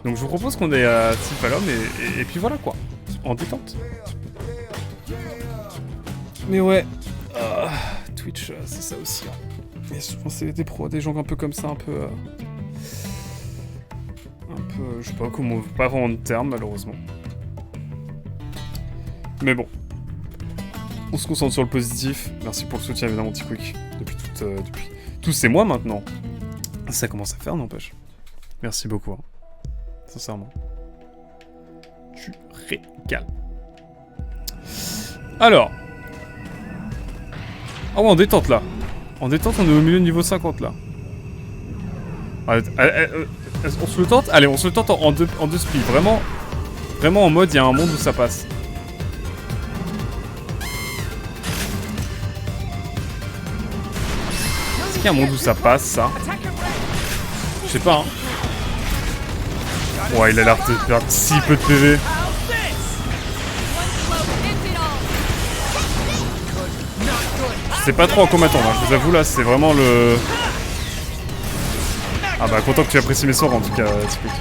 Donc je vous propose qu'on ait Tiphalum et puis voilà quoi. En détente. Mais ouais. Twitch, c'est ça aussi. Hein. Et souvent c'est des pros, des gens un peu comme ça, un peu, je sais pas comment, pas vraiment de terme malheureusement. Mais bon. On se concentre sur le positif. Merci pour le soutien évidemment T-Quick. Depuis tous ces mois maintenant. Ça commence à faire n'empêche. Merci beaucoup. Hein. Sincèrement. Tu régales. Alors. Ah ouais, en détente là. En détente, on est au milieu de niveau 50 là. On se le tente? Allez, on se le tente en deux splits. Vraiment en mode, il y a un monde où ça passe. Est-ce qu'il y a un monde où ça passe, ça? Je sais pas, hein. Ouais, il a l'air de perdre si peu de PV. Je sais pas trop à quoi m'attendre, hein. Je vous avoue, là, c'est vraiment le... Ah bah, content que tu apprécies mes sorts, en tout cas, T-Quick.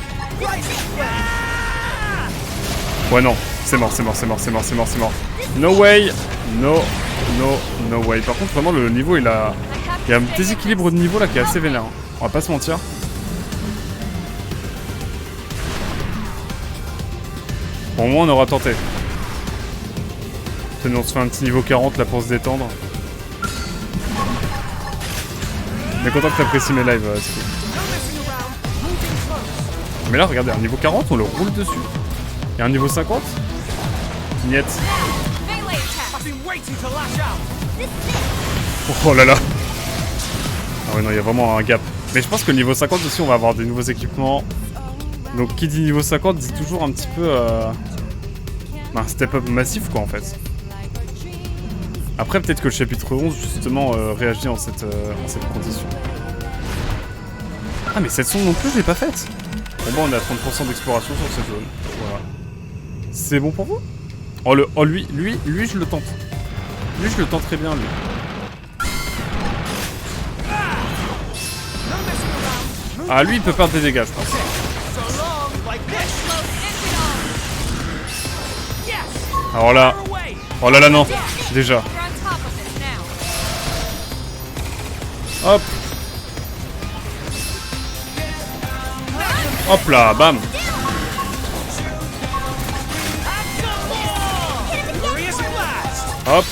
Ouais, non. C'est mort. No way. No way. Par contre, vraiment, le niveau, il y a un déséquilibre de niveau, là, qui est assez vénère. Hein. On va pas se mentir. Bon, au moins, on aura tenté. Tenez, on se fait un petit niveau 40, là, pour se détendre. Mais content que t'apprécies mes lives, T-Quick. Mais là, regardez, un niveau 40, on le roule dessus. Et un niveau 50 ? Niet. Oh là là. Ah ouais, non, il y a vraiment un gap. Mais je pense que le niveau 50 aussi, on va avoir des nouveaux équipements. Donc, qui dit niveau 50 dit toujours un petit peu... un step-up massif, quoi, en fait. Après, peut-être que le chapitre 11, justement, réagit en cette condition. Ah, mais cette sonde non plus, je l'ai pas faite. Bon, bon, on est à 30% d'exploration sur cette zone. Voilà. C'est bon pour vous? Oh, lui, je le tente. Lui, je le tente très bien, lui. Ah, lui, il peut perdre des dégâts, je pense. Alors là... Oh là là, non. Déjà. Hop. Hop là, bam. Hop.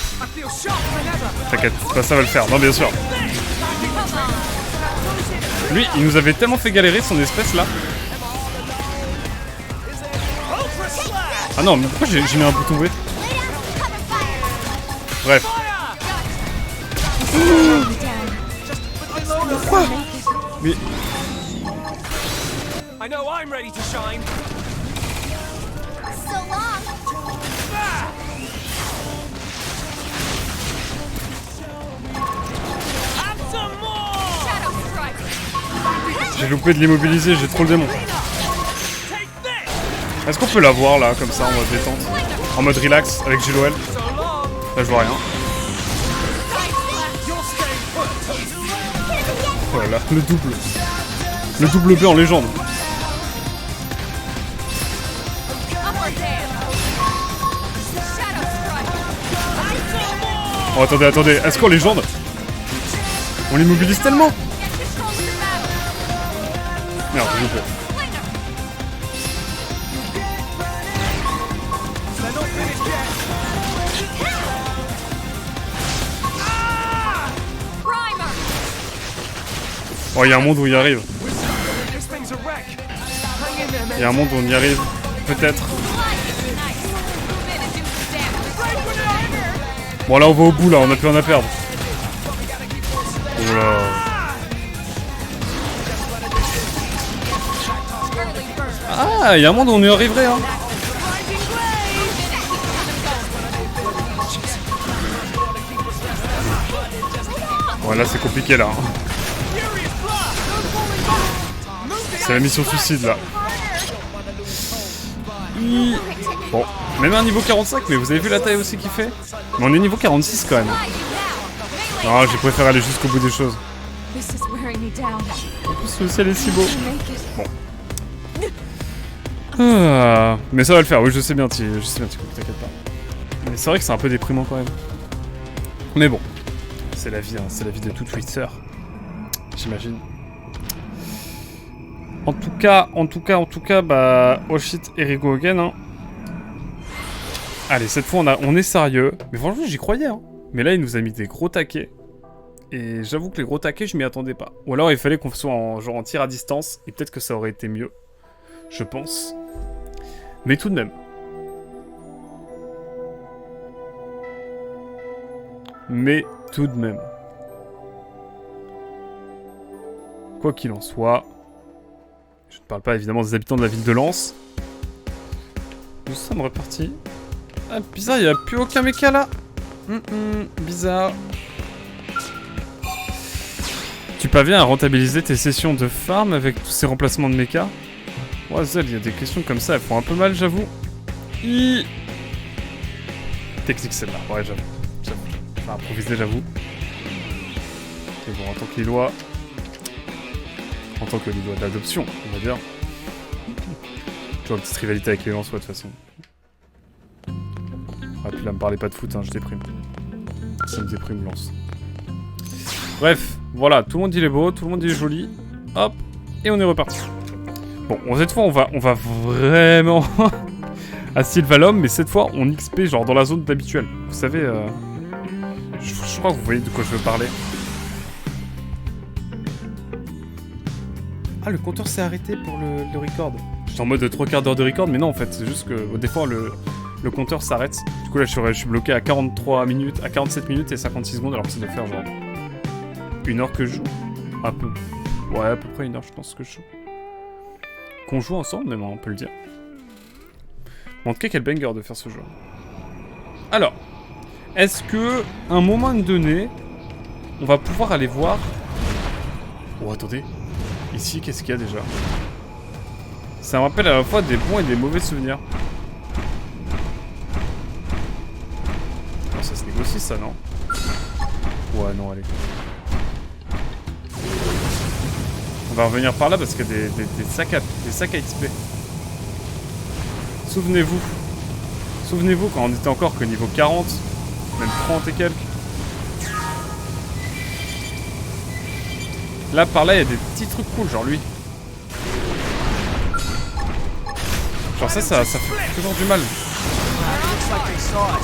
T'inquiète, ça va le faire. Non, bien sûr. Lui, il nous avait tellement fait galérer son espèce là. Ah non, mais pourquoi j'ai mis un bouton V? Bref. Pourquoi? Mais... J'ai loupé de l'immobiliser, j'ai trop le démon. Est-ce qu'on peut l'avoir là, comme ça, en mode détente? En mode relax, avec GLOL? Là, je vois rien. Voilà, le double. Le double B en légende. Oh, attendez, est-ce qu'en légende on l'immobilise tellement? Merde, j'ai loupé. Oh, il y a un monde où il y arrive. Il y a un monde où on y arrive. Peut-être. Bon, là, on va au bout, là. On a plus rien à perdre. Oh là. Ah, il y a un monde où on y arriverait, hein. Bon, là, c'est compliqué, là. Hein. C'est la mission suicide là. Bon, même un niveau 45, mais vous avez vu la taille aussi qu'il fait? Mais on est niveau 46 quand même. Non, j'ai préféré aller jusqu'au bout des choses. En plus, le ciel est si beau. Bon. Ah, mais ça va le faire, oui, je sais bien, t'inquiète pas. Mais c'est vrai que c'est un peu déprimant quand même. Mais bon, c'est la vie, hein, c'est la vie de tout Twitter. J'imagine. En tout cas, bah, oh shit, here we go again, hein. Allez, cette fois, on est sérieux. Mais franchement, j'y croyais, hein. Mais là, il nous a mis des gros taquets. Et j'avoue que les gros taquets, je m'y attendais pas. Ou alors, il fallait qu'on soit genre en tir à distance. Et peut-être que ça aurait été mieux. Je pense. Mais tout de même. Quoi qu'il en soit. Je ne parle pas évidemment des habitants de la ville de Lens. Nous sommes repartis. Ah, bizarre, il n'y a plus aucun méca là. Bizarre. Tu parviens à rentabiliser tes sessions de farm avec tous ces remplacements de méca? Ouais, Zell, il y a des questions comme ça, elles font un peu mal, j'avoue. Technique celle-là, ouais, j'avoue. Enfin, improviser, j'avoue. Et bon, en tant que Lillois. En tant que Lillois d'adoption, on va dire. Tu vois, une petite rivalité avec les Lensois, de toute façon. Ah, puis là, me parlez pas de foot, hein, je déprime. Ça me déprime, Lens. Bref, voilà, tout le monde dit il est beau, tout le monde dit il est joli. Hop, et on est reparti. Bon, cette fois, on va vraiment à Sylvalum, mais cette fois, on XP genre dans la zone d'habituel. Vous savez, je crois que vous voyez de quoi je veux parler. Ah, le compteur s'est arrêté pour le record. J'étais en mode 3 quarts d'heure de record, mais non, en fait, c'est juste que des fois, le compteur s'arrête. Du coup, là, je suis bloqué à 43 minutes, à 47 minutes et 56 secondes, alors que ça doit faire genre 1 heure que je joue. Un peu. Ouais, à peu près 1 heure, je pense que je joue. Qu'on joue ensemble, même, on peut le dire. Bon, en tout cas, quel banger de faire ce jeu. Alors, est-ce que, à un moment donné, on va pouvoir aller voir... Oh, attendez. Ici, qu'est-ce qu'il y a déjà? Ça me rappelle à la fois des bons et des mauvais souvenirs. Oh, ça se négocie, ça, non? Ouais, non, allez. On va revenir par là parce qu'il y a des sacs à XP. Souvenez-vous quand on était encore que niveau 40, même 30 et quelques. Là, par là, il y a des petits trucs cool, genre lui. Genre ça fait toujours du mal.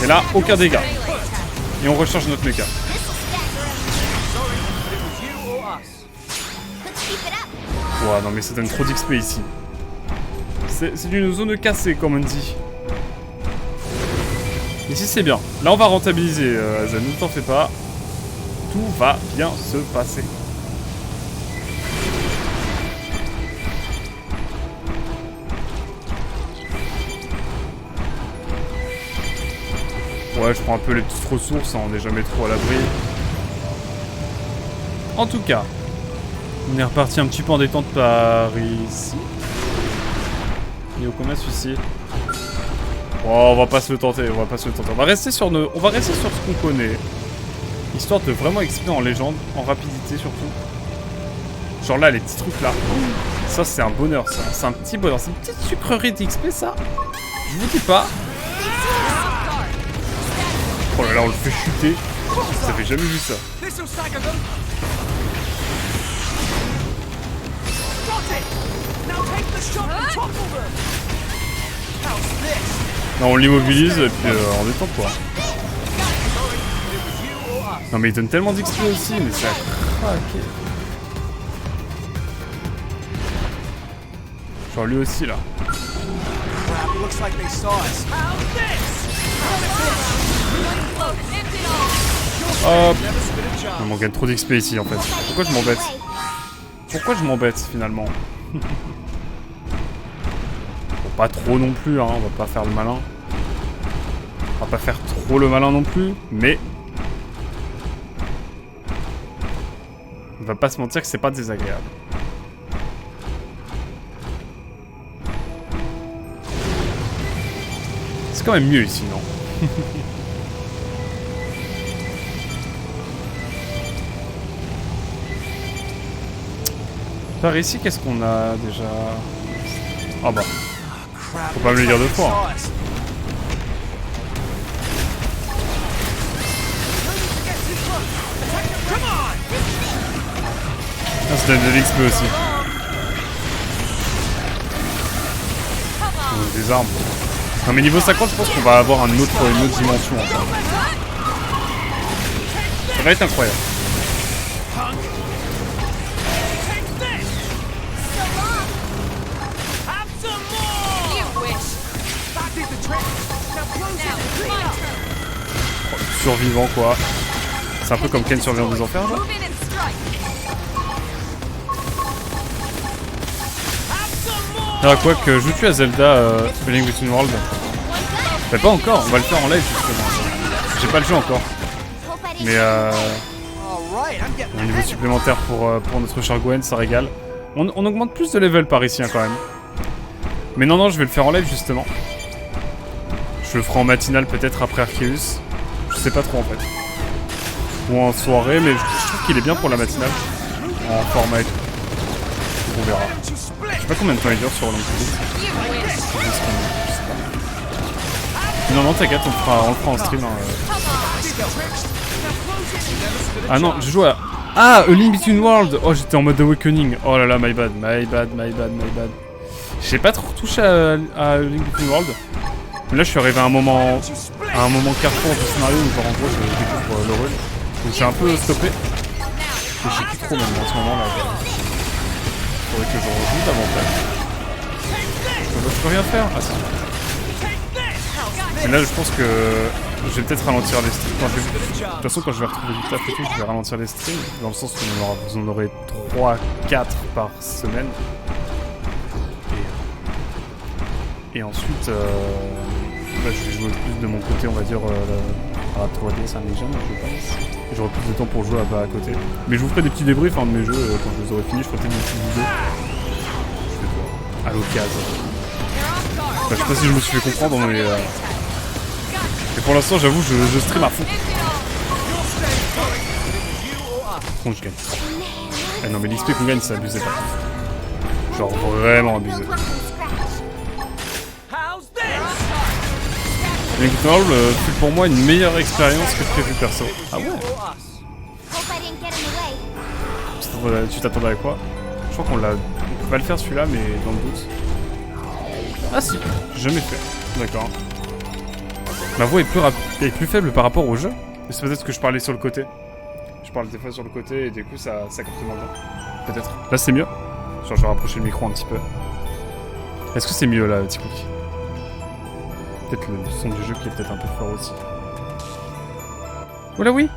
Et là, aucun dégât. Et on recharge notre méca. Ouah, non mais ça donne trop d'XP ici. C'est une zone cassée, comme on dit. Ici, c'est bien. Là, on va rentabiliser, Azan, ne t'en fais pas. Tout va bien se passer. Ouais, je prends un peu les petites ressources, hein, on n'est jamais trop à l'abri. En tout cas, on est reparti un petit peu en détente par ici. Il est au combien celui-ci? Oh, on va pas se le tenter, on va rester sur ce qu'on connaît. Histoire de vraiment XP en légende, en rapidité surtout. Genre là, les petits trucs là. Ça, c'est un bonheur, ça. C'est un petit bonheur. C'est une petite sucrerie d'XP, ça. Je vous dis pas. Oh là là, on le fait chuter. Ça fait jamais vu ça. Non, on l'immobilise et puis on détend quoi. Non mais il donne tellement d'XP aussi, mais c'est à craquer. Genre lui aussi là. Hop. On gagne trop d'XP ici en fait. Pourquoi je m'embête finalement? Bon, pas trop non plus, hein, on va pas faire le malin. On va pas faire trop le malin non plus, mais... On va pas se mentir que c'est pas désagréable. C'est quand même mieux ici, non? Par ici, qu'est-ce qu'on a déjà? Ah bah. Faut pas me le dire deux fois. Ah, ça donne de l'XP aussi. Des armes. Non mais niveau 50, je pense qu'on va avoir une autre dimension encore. Ça va être incroyable. Oh, le survivant quoi. C'est un peu comme Ken survivant des enfers là. Alors quoi que je tue à Zelda A Link Between Worlds. Mais pas encore, on va le faire en live justement. J'ai pas le jeu encore. Mais un niveau supplémentaire pour notre cher Gwen, ça régale. On augmente plus de level par ici hein, quand même. Mais non, je vais le faire en live justement. Je le ferai en matinale peut-être après Arceus. Je sais pas trop en fait. Ou en soirée, mais je trouve qu'il est bien pour la matinale. En format et tout. On verra. Je sais pas combien de temps il dure sur Long Playlist. Non, t'inquiète, on le fera en stream. Hein. Ah non, je joue à... Ah, A Link Between Worlds. Oh, j'étais en mode Awakening. Oh là là, my bad. J'ai pas trop touché à Link Between Worlds. Là, je suis arrivé à un moment carrefour du scénario où genre, en gros, je découvre le rôle. Donc j'ai un peu stoppé. Et je sais plus trop même en ce moment là. Faudrait que je rejoue davantage. Je peux rien faire. Ah si. Et là je pense que je vais peut-être ralentir les streams. De toute façon quand je vais retrouver du taf et tout, je vais ralentir les streams. Dans le sens où vous en aurez 3-4 par semaine. Et ensuite je vais jouer plus de mon côté on va dire à la 3DS, à mes jeunes je pense. J'aurai plus de temps pour jouer à côté. Mais je vous ferai des petits débriefs hein, de mes jeux quand je les aurai finis. Je ferai peut-être des petites vidéos. Je vais voir. À l'occasion. Enfin, je sais pas si je me suis fait comprendre, mais... Et pour l'instant, j'avoue, je stream à fond. Bon, je gagne. Eh non, mais l'XP qu'on gagne, c'est abusé par contre. Genre vraiment abusé. Link Between Worlds fut pour moi une meilleure expérience que prévu perso. Ah ouais? Tu t'attendais à quoi? Je crois qu'on peut pas le faire celui-là, mais dans le doute. Ah si, j'ai jamais fait. D'accord. Ma voix est plus faible par rapport au jeu. Mais c'est peut-être que je parlais sur le côté. Je parle des fois sur le côté et du coup ça capte moins bien. Peut-être. Là c'est mieux. Genre je vais rapprocher le micro un petit peu. Est-ce que c'est mieux là, petit quick? Peut-être le son du jeu qui est peut-être un peu fort aussi. Oula oui.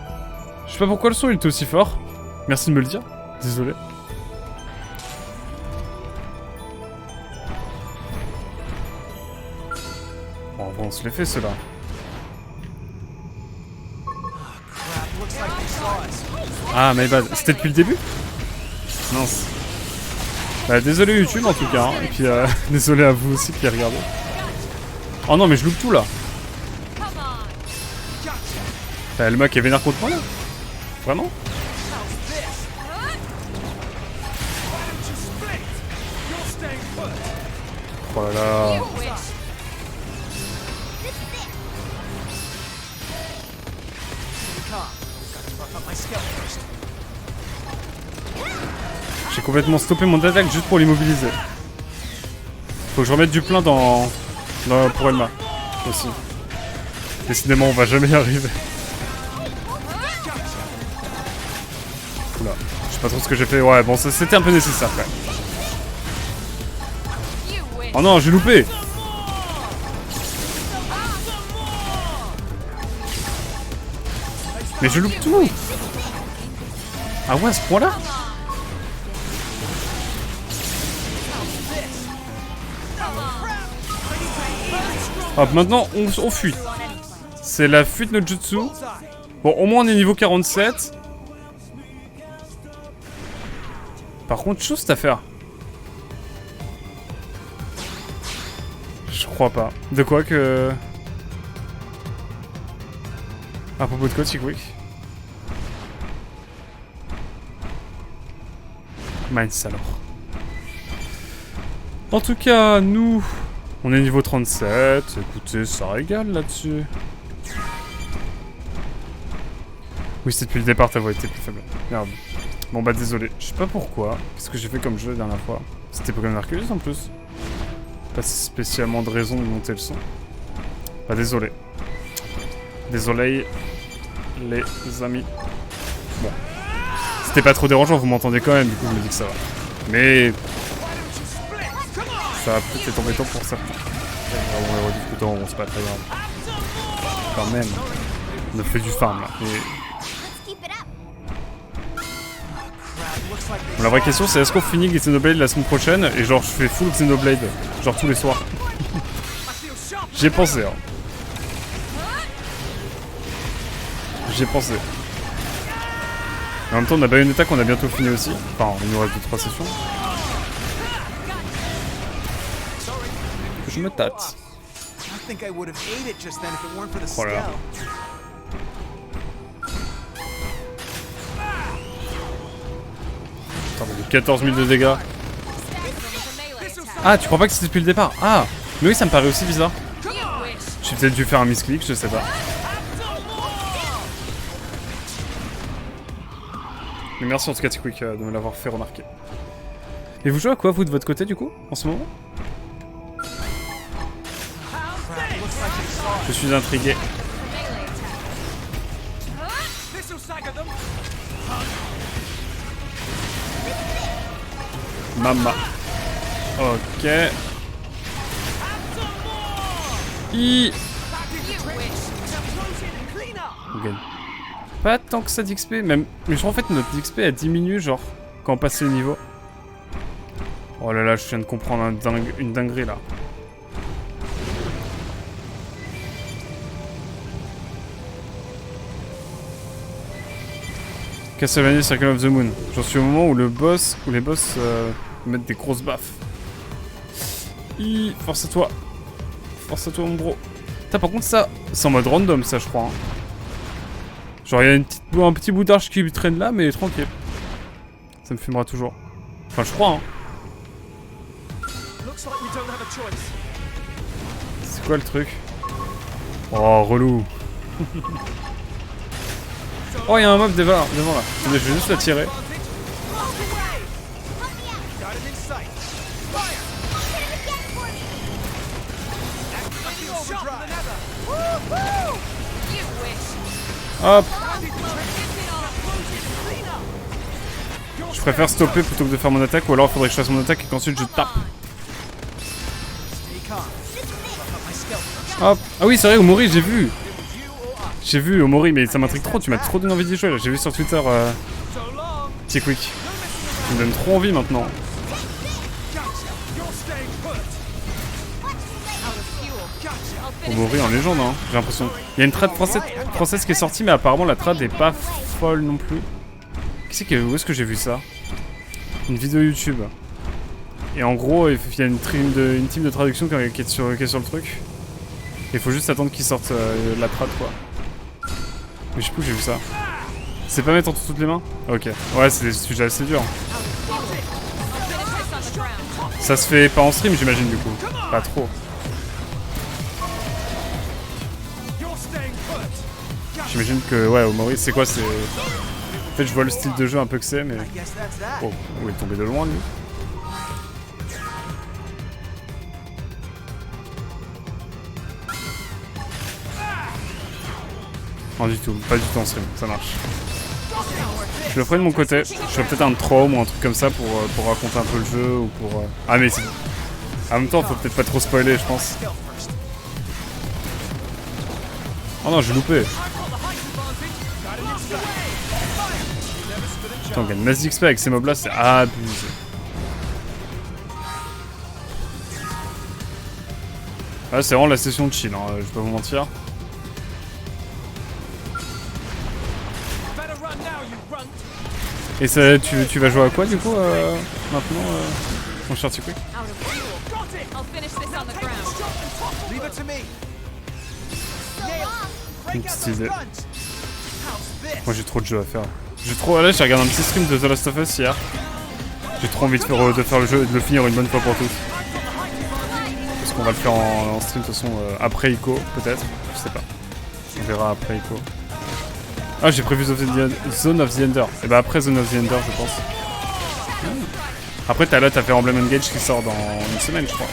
Je sais pas pourquoi le son il était aussi fort. Merci de me le dire. Désolé. Bon, on se les fait ceux-là. Ah my bad. C'était depuis le début? Mince. Bah, désolé YouTube en tout cas. Hein. Et puis désolé à vous aussi qui regardez. Oh non mais je loupe tout là. T'as le mec qui est vénère contre moi là? Vraiment? Oh là là. J'ai complètement stoppé mon attaque juste pour l'immobiliser. Faut que je remette du plein pour Elma aussi. Décidément on va jamais y arriver. Oula, je sais pas trop ce que j'ai fait. Ouais bon c'était un peu nécessaire quand même. Oh non j'ai loupé. Mais je loupe tout. Ah ouais à ce point là. Hop, maintenant on fuit. C'est la fuite no jutsu. Bon, au moins on est niveau 47. Par contre, chose à faire. Je crois pas. De quoi que... À propos de quoi, Chickwick? Mince alors. En tout cas, nous... On est niveau 37. Écoutez, ça régale là-dessus. Oui, c'est depuis le départ ta voix était plus faible. Merde. Bon bah désolé. Je sais pas pourquoi. Qu'est-ce que j'ai fait comme jeu la dernière fois? C'était Pokémon Arceus en plus. Pas spécialement de raison de monter le son. Bah désolé. Désolé les amis. Bon. C'était pas trop dérangeant, vous m'entendez quand même, du coup je me dis que ça va. Mais... ça va peut-être être embêtant pour certains. On est rediscutant, bon c'est pas très grave. Quand même. On a fait du farm là. Et... bon, la vraie question c'est est-ce qu'on finit Xenoblade la semaine prochaine et genre je fais full Xenoblade, genre tous les soirs. J'y ai pensé hein. J'y ai pensé. En même temps on a Bayonetta qu'on a bientôt fini aussi. Enfin il nous reste 2-3 sessions. Je me tâte. Oh là là. Attends, 14 000 de dégâts. Ah, tu crois pas que c'était depuis le départ? Ah, mais oui, ça me paraît aussi bizarre. J'ai peut-être dû faire un misclick, je sais pas. Mais merci en tout cas, T-Quick, de me l'avoir fait remarquer. Et vous jouez à quoi, vous, de votre côté, du coup, en ce moment? Je suis intrigué. Mama. Ok. On gagne. Pas tant que ça d'XP, même. Mais je crois en fait notre XP a diminué, genre, quand on passe les niveaux. Oh là là, je viens de comprendre une dinguerie là. Castlevania Circle of the Moon. J'en suis au moment où les boss mettent des grosses baffes. Force à toi. Force à toi mon gros. Putain, par contre ça, c'est en mode random ça je crois. Hein. Genre il y a un petit bout d'arche qui traîne là mais tranquille. Ça me fumera toujours. Enfin je crois hein. C'est quoi le truc? Oh relou. Oh, il y a un mob devant là. Attendez, je vais juste la tirer. Hop. Je préfère stopper plutôt que de faire mon attaque, ou alors il faudrait que je fasse mon attaque et qu'ensuite je tape. Hop. Ah oui, c'est vrai, Omori, j'ai vu. J'ai vu Omori, mais ça m'intrigue trop, tu m'as trop donné envie d'y jouer là. J'ai vu sur Twitter T-Quick. Ça me donne trop envie maintenant. Omori en légende, hein, j'ai l'impression. Il y a une trad française qui est sortie, mais apparemment la trad est pas folle non plus. Où est-ce que j'ai vu ça? Une vidéo YouTube. Et en gros, il y a une team de traduction qui est sur le truc. Il faut juste attendre qu'ils sortent la trad quoi. Mais je sais plus où j'ai vu ça. C'est pas mettre entre toutes les mains? Ok. Ouais, c'est des sujets assez durs. Ça se fait pas en stream, j'imagine, du coup. Pas trop. J'imagine que, ouais, Omori, c'est quoi? C'est... En fait, je vois le style de jeu un peu que c'est, mais... Oh, il est tombé de loin, lui. Non du tout, pas du tout en stream, ça marche. Je le ferai de mon côté, je ferai peut-être un Trom ou un truc comme ça pour raconter un peu le jeu ou pour... Ah mais c'est... En même temps, faut peut-être pas trop spoiler, je pense. Oh non, j'ai loupé. Putain, on gagne masse d'XP avec ces mobs là, c'est abusé. Ah, c'est vraiment la session de chill, hein, je vais pas vous mentir. Et ça, tu vas jouer à quoi du coup maintenant, mon cher T-Quick? Une petite idée. Moi j'ai trop de jeux à faire. Là j'ai regardé un petit stream de The Last of Us hier. J'ai trop envie de faire le jeu et de le finir une bonne fois pour toutes. Parce qu'on va le faire en stream de toute façon après Ico, peut-être. Je sais pas. On verra après Ico. Ah, j'ai prévu Zone of the Ender. Et bah après Zone of the Ender, je pense. Après, t'as fait Emblem Engage qui sort dans une semaine, je crois.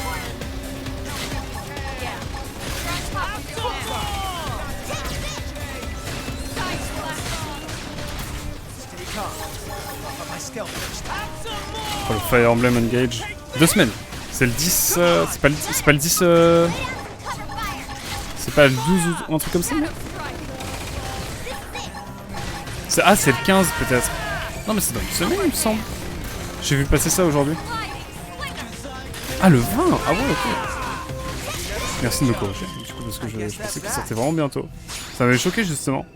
Oh, le Fire Emblem Engage. 2 semaines. C'est le 10. C'est pas le 10. C'est pas le 12 ou un truc comme ça, non? Ah, c'est le 15 peut-être. Non, mais c'est dans une semaine, il me semble. J'ai vu passer ça aujourd'hui. Ah, le 20. Ah ouais, ok. Merci de me corriger, du coup, parce que je pensais qu'il sortait vraiment bientôt. Ça m'avait choqué, justement.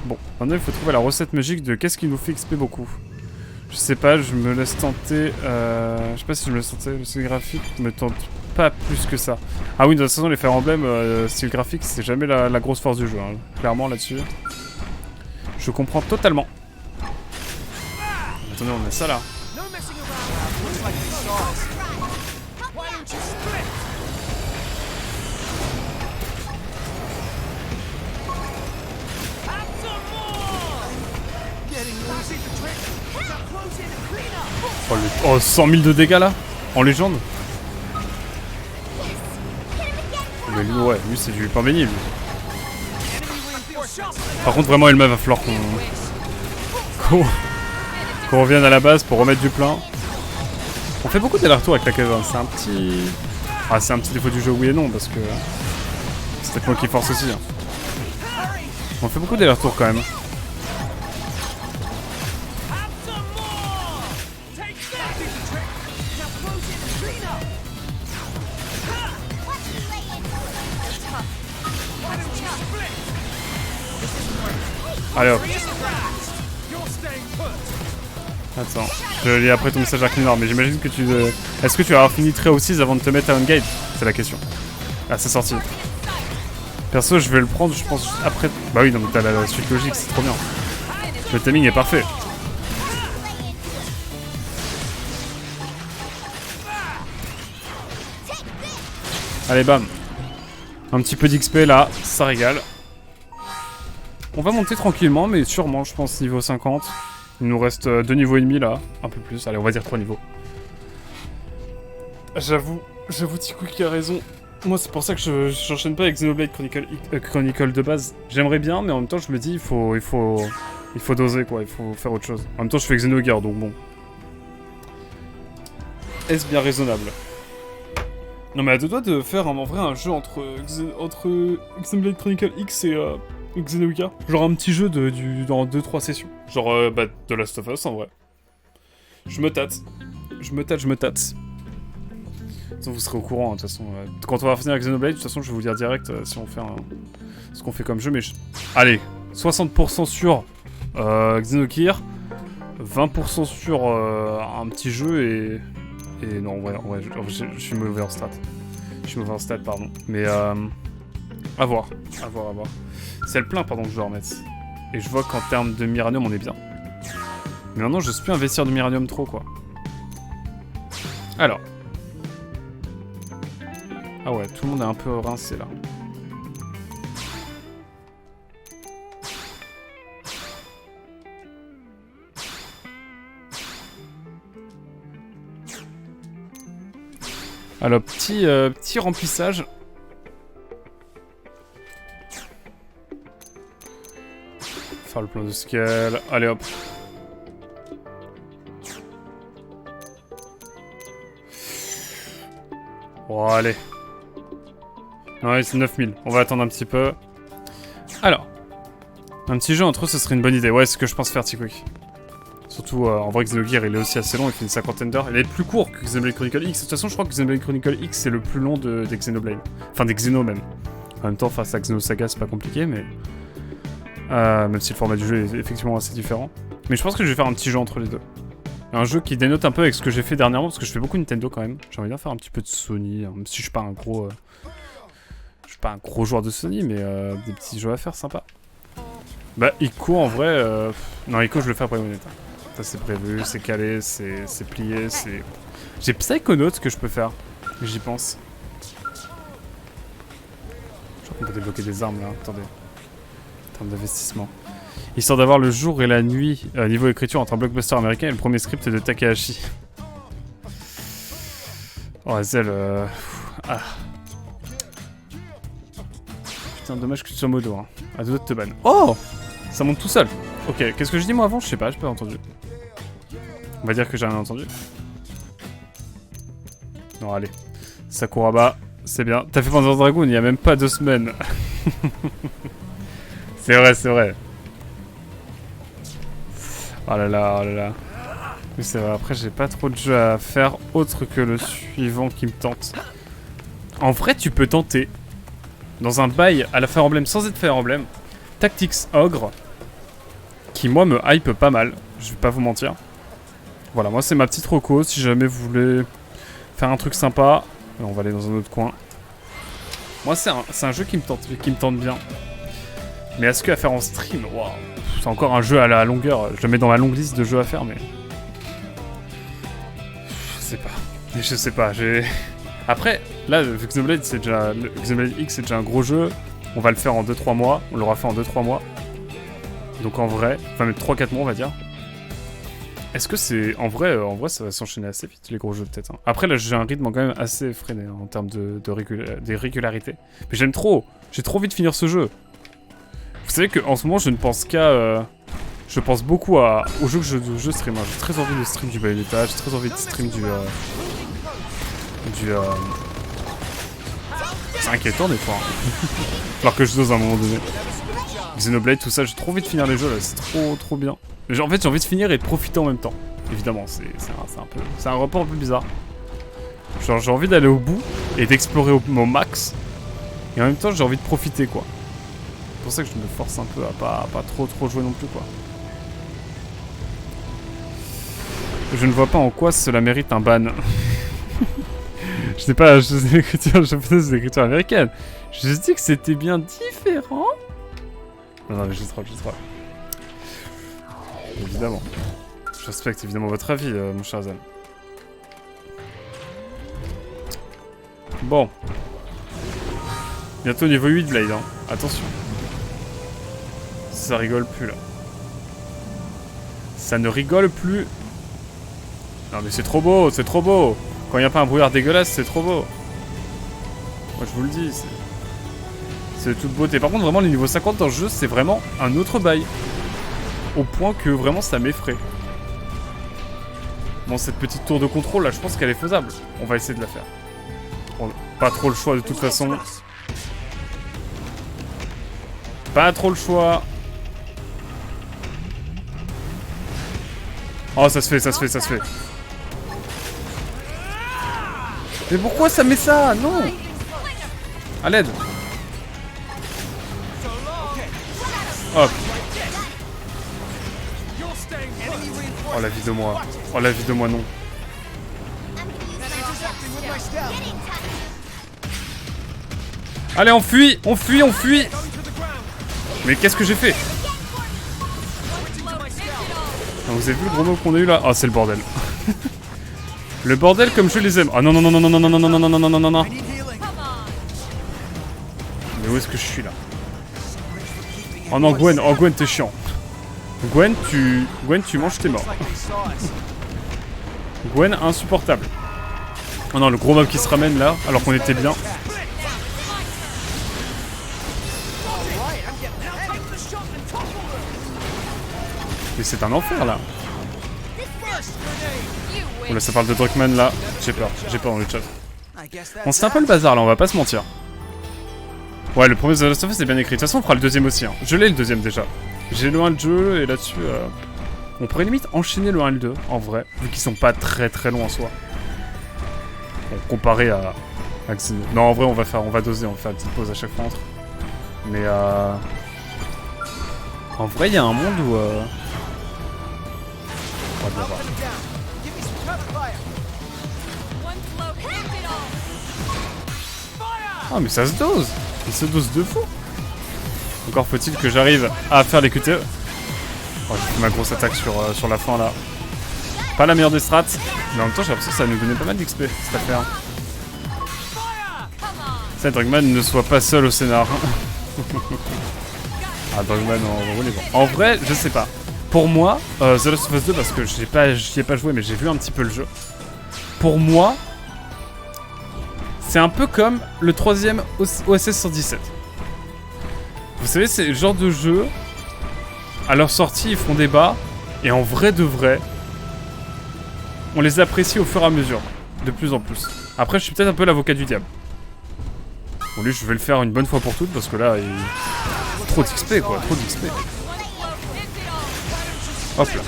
Bon, maintenant il faut trouver la recette magique de qu'est-ce qui nous fait XP beaucoup. Je sais pas, je me laisse tenter. Je sais pas si je me laisse tenter. Le style graphique me tente pas plus que ça. Ah oui, de toute façon, les Fire Emblem, style graphique, c'est jamais la grosse force du jeu. Hein. Clairement là-dessus. Je comprends totalement. Attendez, on met ça là. Oh, 100 000 de dégâts là, en légende. Mais lui, ouais, lui c'est du pain béni lui. Par contre, vraiment, Elma va falloir qu'on revienne à la base pour remettre du plein. On fait beaucoup d'allers-retours avec la case, hein. C'est un petit... Ah, c'est un petit défaut du jeu, oui et non, parce que... C'est peut-être moi qui force aussi. Hein. On fait beaucoup d'allers-retours quand même. Allez hop. Attends, je lis après ton message à Clinor, mais j'imagine que tu... Est-ce que tu vas avoir fini très aussi avant de te mettre à Engage? C'est la question. Ah, c'est sorti. Perso, je vais le prendre, je pense, après... Bah oui, non, mais t'as la suite logique, c'est trop bien. Le timing est parfait. Allez, bam. Un petit peu d'XP là, ça régale. On va monter tranquillement, mais sûrement, je pense, niveau 50. Il nous reste 2 niveaux et demi là, un peu plus. Allez, on va dire 3 niveaux. J'avoue, Tikou qui a raison. Moi, c'est pour ça que j'enchaîne pas avec Xenoblade Chronicle de base. J'aimerais bien, mais en même temps, je me dis, il faut doser quoi, il faut faire autre chose. En même temps, je fais Xenogears, donc bon. Est-ce bien raisonnable? Non, mais à deux doigts de faire en vrai un jeu entre Xenoblade Chronicle X et Xenogears. Genre un petit jeu dans 2-3 sessions. Genre The Last of Us en vrai. Je me tâte. Vous serez au courant, de toute façon. Quand on va finir avec Xenoblade, de toute façon, je vais vous dire direct si on fait ce qu'on fait comme jeu. Mais allez, 60% sur Xenogears, 20% sur un petit jeu et non, ouais, je suis mauvais en stats. Pardon. Mais à voir. C'est le plein, pardon, que je dois remettre. Et je vois qu'en termes de Miranium, on est bien. Mais maintenant, je suis plus investir de Miranium trop, quoi. Alors. Ah ouais, tout le monde est un peu rincé, là. Alors, petit remplissage. Faire le plan de scale. Allez hop. Bon, allez. Ouais, c'est 9000. On va attendre un petit peu. Alors. Un petit jeu entre eux, ce serait une bonne idée. Ouais, c'est ce que je pense faire, Tiquick. Surtout, en vrai, Xenogears, il est aussi assez long, il fait une 50 d'heures. Il est plus court que Xenoblade Chronicle X. De toute façon, je crois que Xenoblade Chronicle X, c'est le plus long des Xenoblade. Enfin, des Xeno, même. En même temps, face à Xenosaga, c'est pas compliqué, mais... même si le format du jeu est effectivement assez différent. Mais je pense que je vais faire un petit jeu entre les deux. Un jeu qui dénote un peu avec ce que j'ai fait dernièrement, parce que je fais beaucoup Nintendo, quand même. J'aimerais bien faire un petit peu de Sony, même si je suis pas un gros... je suis pas un gros joueur de Sony, mais des petits jeux à faire, sympa. Bah, Ico, en vrai... Non, Ico, je le fais après Bayonetta. Ça, c'est prévu, c'est calé, c'est plié, c'est... J'ai Psychonaut que je peux faire. J'y pense. Je crois qu'on peut débloquer des armes là. Attendez. En termes d'investissement. Histoire d'avoir le jour et la nuit niveau écriture entre un blockbuster américain et le premier script de Takahashi. Oh, Zell. Ah. Putain, dommage que tu sois modo. Hein. À deux doigts de te ban. Oh! Ça monte tout seul. Ok, qu'est-ce que je dis moi avant? Je sais pas, j'ai pas entendu. On va dire que j'ai rien entendu. Non, allez. Sakuraba, c'est bien. T'as fait Panzer Dragoon il y a même pas 2 semaines. C'est vrai, c'est vrai. Oh là là, oh là là. Oui, c'est vrai. Après, j'ai pas trop de jeux à faire autre que le suivant qui me tente. En vrai, tu peux tenter. Dans un bail à la Fire Emblem sans être Fire Emblem. Tactics Ogre. Qui, moi, me hype pas mal. Je vais pas vous mentir. Voilà, moi, c'est ma petite reco. Si jamais vous voulez faire un truc sympa. On va aller dans un autre coin. Moi, c'est un jeu qui me tente bien. Mais est-ce qu'à faire en stream, waouh, c'est encore un jeu à la longueur. Je le mets dans ma longue liste de jeux à faire, mais... Je sais pas, j'ai... Après, là, Xenoblade, c'est déjà... Xenoblade X, c'est déjà un gros jeu. On va le faire en 2-3 mois. On l'aura fait en 2-3 mois. Donc en vrai... Enfin, même 3-4 mois, on va dire. Est-ce que c'est... En vrai, ça va s'enchaîner assez vite, les gros jeux, peut-être. Hein. Après, là, j'ai un rythme quand même assez effréné, en termes de régularité. Mais j'aime trop. J'ai trop envie de finir ce jeu. Vous savez qu'en ce moment, je ne pense qu'à... Je pense beaucoup aux jeux que je stream. Hein. J'ai très envie de stream du Bayonetta, j'ai très envie de stream du... C'est inquiétant des fois. Hein. Alors que je dose à un moment donné. Xenoblade, tout ça, j'ai trop envie de finir les jeux là, c'est trop bien. En fait, j'ai envie de finir et de profiter en même temps. Évidemment, c'est un rapport un peu bizarre. Genre, j'ai envie d'aller au bout et d'explorer au max. Et en même temps, j'ai envie de profiter quoi. C'est pour ça que je me force un peu à pas trop jouer non plus quoi. Je ne vois pas en quoi cela mérite un ban. Je sais pas, je faisais l'écriture japonaise, l'écriture américaine. Je dis que c'était bien différent. Non, mais je troll. Évidemment. Je respecte évidemment votre avis, mon cher Zan. Bon. Bientôt niveau 8 Blade, hein. Attention. Ça rigole plus, là. Ça ne rigole plus. Non, mais c'est trop beau, c'est trop beau. Quand il n'y a pas un brouillard dégueulasse, c'est trop beau. Moi, je vous le dis, c'est toute beauté. Par contre, vraiment, les niveaux 50 dans le jeu, c'est vraiment un autre bail. Au point que vraiment, ça m'effraie. Bon, cette petite tour de contrôle, là, je pense qu'elle est faisable. On va essayer de la faire. Bon, pas trop le choix, de toute façon. Pas trop le choix. Oh, ça se fait. Mais pourquoi ça met ça? Non! À l'aide! Hop! Oh la vie de moi! Oh la vie de moi, non! Allez, on fuit! Mais qu'est-ce que j'ai fait? Ah, vous avez vu le gros mot qu'on a eu là? Ah, c'est le bordel! Le bordel comme je les aime. Ah non. Mais où est-ce que je suis là? Oh non, Gwen. Oh, Gwen, t'es chiant. Gwen, tu manges tes morts. Gwen, insupportable. Oh non, le gros mob qui se ramène là, alors qu'on était bien. Mais c'est un enfer là. Oh là, ça parle de Druckmann là. J'ai peur dans le chat. On c'est un peu le bazar là, on va pas se mentir. Ouais, le premier The Last of Us est bien écrit. De toute façon, on fera le deuxième aussi. Hein. Je l'ai le deuxième déjà. J'ai le 1 de jeu et là-dessus, on pourrait limite enchaîner le 1 et le 2 en vrai, vu qu'ils sont pas très longs en soi. Bon, comparé à non, en vrai, on va doser, on va faire une petite pause à chaque fois entre. Mais en vrai, il y a un monde où on va bien voir. Ah mais ça se dose. Il se dose de fou. Encore faut-il que j'arrive à faire les QTE. Oh, j'ai fait ma grosse attaque sur la fin là. Pas la meilleure des strats, mais en même temps j'ai l'impression que ça nous donnait pas mal d'XP cette affaire. Ça, Drugman ne soit pas seul au scénar. Ah, Drugman en gros les bons. En vrai, je sais pas. Pour moi, The Last of Us 2, parce que j'y ai pas joué, mais j'ai vu un petit peu le jeu. Pour moi, c'est un peu comme le 3ème OSS 117. Vous savez, c'est le genre de jeu, à leur sortie, ils font débat, et en vrai de vrai, on les apprécie au fur et à mesure, de plus en plus. Après, je suis peut-être un peu l'avocat du diable. Bon, lui, je vais le faire une bonne fois pour toutes, parce que là, il... Trop d'XP, quoi, trop d'XP. Hop là.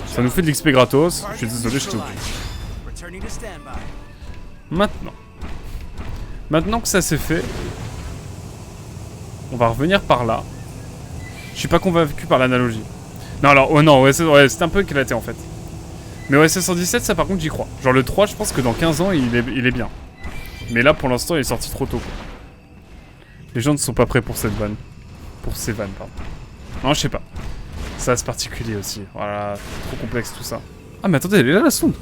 Ça nous fait de l'XP gratos. Je suis désolé, je t'ai oublié. Maintenant que ça c'est fait, on va revenir par là. Je suis pas convaincu par l'analogie. Non, alors, oh non, ouais, c'est un peu éclaté en fait. Mais OSS 117, ça par contre, j'y crois. Genre le 3, je pense que dans 15 ans, il est bien. Mais là, pour l'instant, il est sorti trop tôt, quoi. Les gens ne sont pas prêts pour cette vanne. Pour ces vannes, pardon. Non, je sais pas. Ça, c'est particulier aussi. Voilà, trop complexe tout ça. Ah, mais attendez, elle est là la sonde.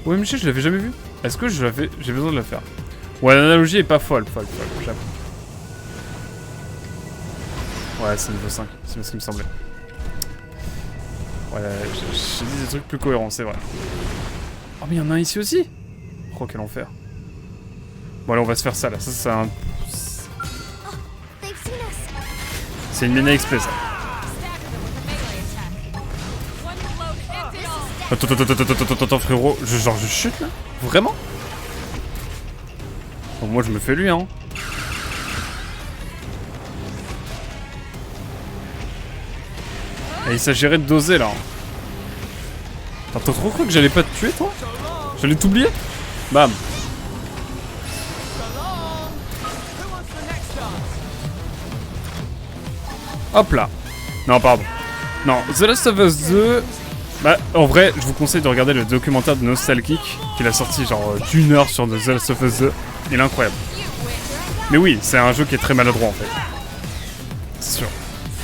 OMG, je l'avais jamais vue. Est-ce que j'ai besoin de la faire? Ouais, l'analogie est pas folle, j'avoue. Ouais, c'est niveau 5, c'est bien ce qui me semblait. Ouais, j'ai dit des trucs plus cohérents, c'est vrai. Oh, mais il y en a un ici aussi. Oh, quel enfer. Bon, allez, on va se faire ça, là. Ça, c'est un... C'est une ména XP, ça. Attends, frérot. Genre, je chute, là? Vraiment? Bon, moi, je me fais lui, hein. Et il s'agirait de doser, là. T'as trop cru que j'allais pas te tuer, toi? J'allais t'oublier? Bam. Hop là. Non, pardon. Non, The Last of Us 2... Bah, en vrai, je vous conseille de regarder le documentaire de Nostalgeek, qu'il a sorti genre d'1 heure sur The Last of Us 2. Il est incroyable. Mais oui, c'est un jeu qui est très maladroit, en fait. C'est sûr.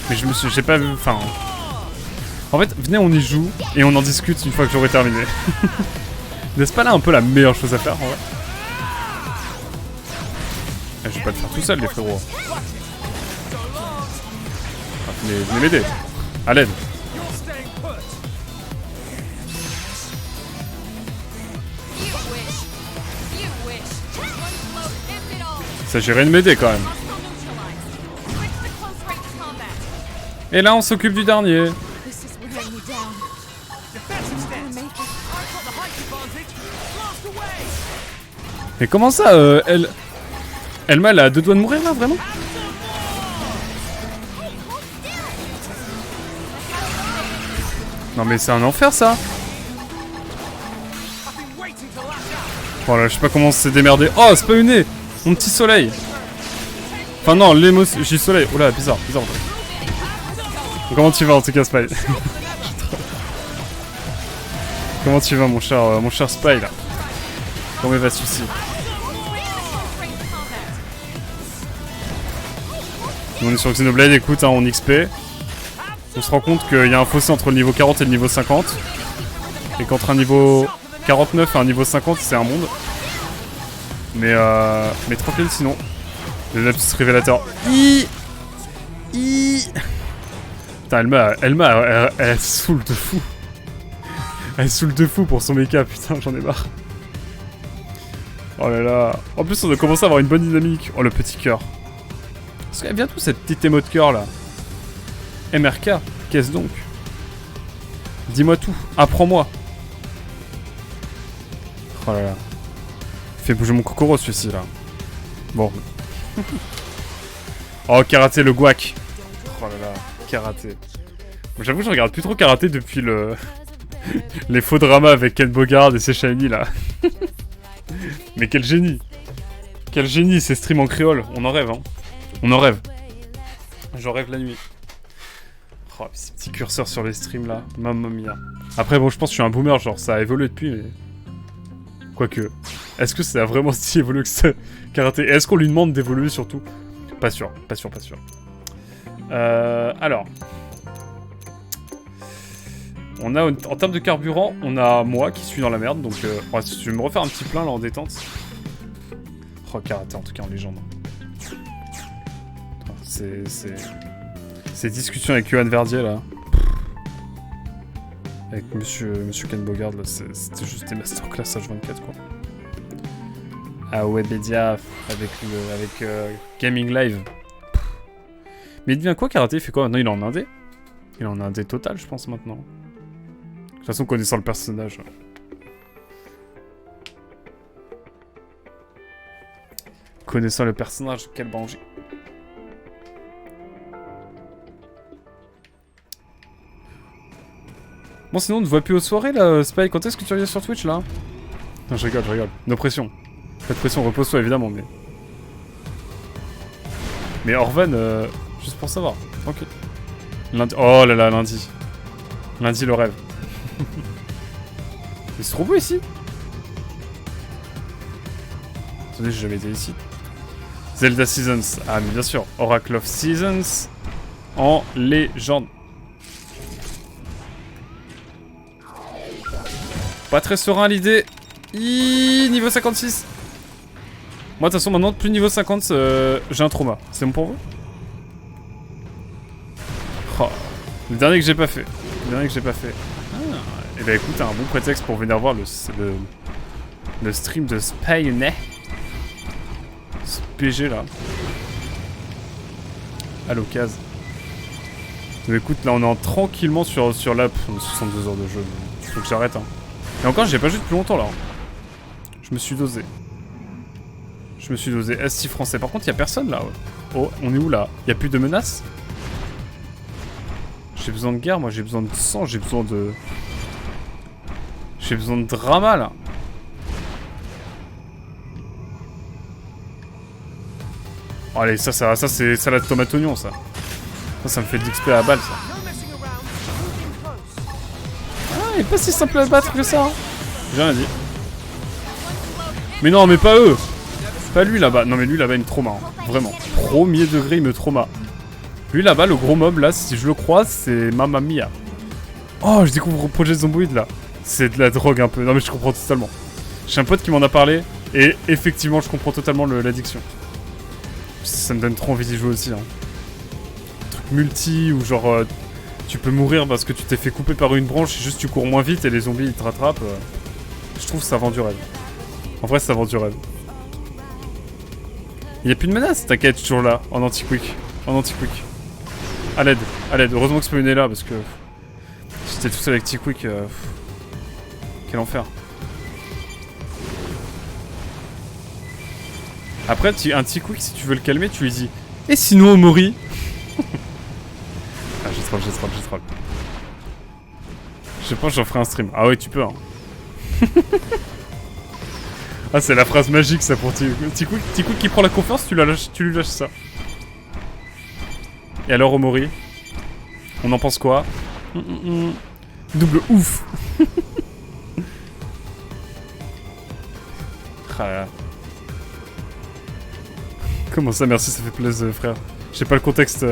Mais j'ai pas vu... Enfin... En fait, venez, on y joue, et on en discute une fois que j'aurai terminé. N'est-ce pas là un peu la meilleure chose à faire, en vrai? Je vais pas le faire tout seul, les frérots. Ah, venez m'aider. À l'aide. Il s'agirait de m'aider, quand même. Et là, on s'occupe du dernier. Mais comment ça, Elma, elle a 2 doigts de mourir, là, vraiment? Non mais c'est un enfer, ça. Voilà, je sais pas comment c'est démerdé. Oh, c'est pas une nez. Mon petit soleil. Enfin non, l'émotion... J'ai soleil. Oh là, bizarre. Comment tu vas, en tout cas, Spy? Comment tu vas, mon cher Spy, là? Comment va celui-ci? On est sur Xenoblade, écoute, hein, on XP. On se rend compte qu'il y a un fossé entre le niveau 40 et le niveau 50. Et qu'entre un niveau 49 et un niveau 50, c'est un monde. Mais tranquille sinon. Le lapsus révélateur. Putain, Elma, elle saoule de fou. Elle saoule de fou pour son mecha, putain, j'en ai marre. Oh là là. En plus, on a commencé à avoir une bonne dynamique. Oh, le petit cœur. Est-ce qu'elle vient d'où cette petite émo de cœur là? MRK, qu'est-ce donc? Dis-moi tout, apprends-moi. Oh là là. Fais bouger mon Kokoro celui-ci là. Bon. Oh, karaté le guac. Oh là là, karaté. J'avoue, je regarde plus trop karaté depuis les faux dramas avec Ken Bogard et ses shiny là. Mais quel génie! Quel génie ces streams en créole, on en rêve hein. On en rêve. J'en rêve la nuit. Oh, ces petits curseurs sur les streams là, mamma mia. Après bon, je pense que je suis un boomer, genre ça a évolué depuis, mais... Quoique, est-ce que ça a vraiment si évolué que ça, karaté? Est-ce qu'on lui demande d'évoluer surtout? Pas sûr. Alors... On a, en termes de carburant, on a moi qui suis dans la merde, donc je vais me refaire un petit plein là en détente. Oh, karaté en tout cas en légende. Ces discussions avec Johan Verdier là. Avec Monsieur Ken Bogard là, c'était juste des masterclass H24 quoi. Ah ouais, Bédia avec Gaming Live. Mais il devient quoi karaté? Il fait quoi maintenant? Il est en indé? Il est en indé total je pense maintenant. De toute façon connaissant le personnage. Connaissant le personnage, quel danger. Bon sinon on ne voit plus aux soirées là, Spy, quand est-ce que tu reviens sur Twitch là? Non je rigole. No pression. Pas de pression, repose-toi évidemment mais... Mais Orvan, juste pour savoir. Ok. Lundi... Oh là là, lundi. Lundi le rêve. Mais c'est trop beau ici. Attendez, j'ai jamais été ici. Zelda Seasons. Ah mais bien sûr. Oracle of Seasons. En légende. Pas très serein à l'idée. Niveau 56. Moi de toute façon maintenant plus niveau 50 j'ai un trauma. C'est bon pour vous? Oh, le dernier que j'ai pas fait. Et bah écoute, un bon prétexte pour venir voir le stream de Spaynet. Ce PG là. À l'occasion. Mais écoute, là on est tranquillement sur la 62 heures de jeu. Faut que j'arrête hein. Et encore j'ai pas joué depuis longtemps là. Je me suis dosé. ST français. Par contre, il y a personne là. Ouais. Oh, on est où là? Il y a plus de menaces? J'ai besoin de guerre, moi. J'ai besoin de sang. J'ai besoin de drama là. Oh, allez, ça c'est salade tomate oignon ça. Ça me fait de l'XP à la balle ça. Ah, il est pas si simple à battre que ça. Hein. J'ai rien dit. Mais non, mais pas eux. Pas lui là-bas. Non mais lui là-bas il me trauma. Hein. Vraiment. Premier degré il me trauma. Lui là-bas, le gros mob là, si je le croise, c'est Mamma Mia. Oh, je découvre Project Zomboid là. C'est de la drogue un peu. Non mais je comprends totalement. J'ai un pote qui m'en a parlé. Et effectivement, je comprends totalement l'addiction. Ça me donne trop envie d'y jouer aussi. Hein. Truc multi ou genre... tu peux mourir parce que tu t'es fait couper par une branche et juste tu cours moins vite et les zombies ils te rattrapent. Je trouve que ça vend du rêve. En vrai, ça vend du rêve. Il n'y a plus de menace, t'inquiète, toujours là, en anti-quick. À l'aide. Heureusement que Spawn est là parce que... J'étais tout seul avec T-Quick. Quel enfer. Après, un T-Quick, si tu veux le calmer, tu lui dis... Et sinon, Omori? Ah, je troll. Je pense que j'en ferai un stream. Ah ouais, tu peux, hein. Ah, c'est la phrase magique, ça, pour T-Quick qui prend la confiance, tu lui lâches ça. Et alors, Omori? On en pense quoi? Double ouf. Ah là. Comment ça, merci, ça fait plaisir, frère. Je sais pas le contexte,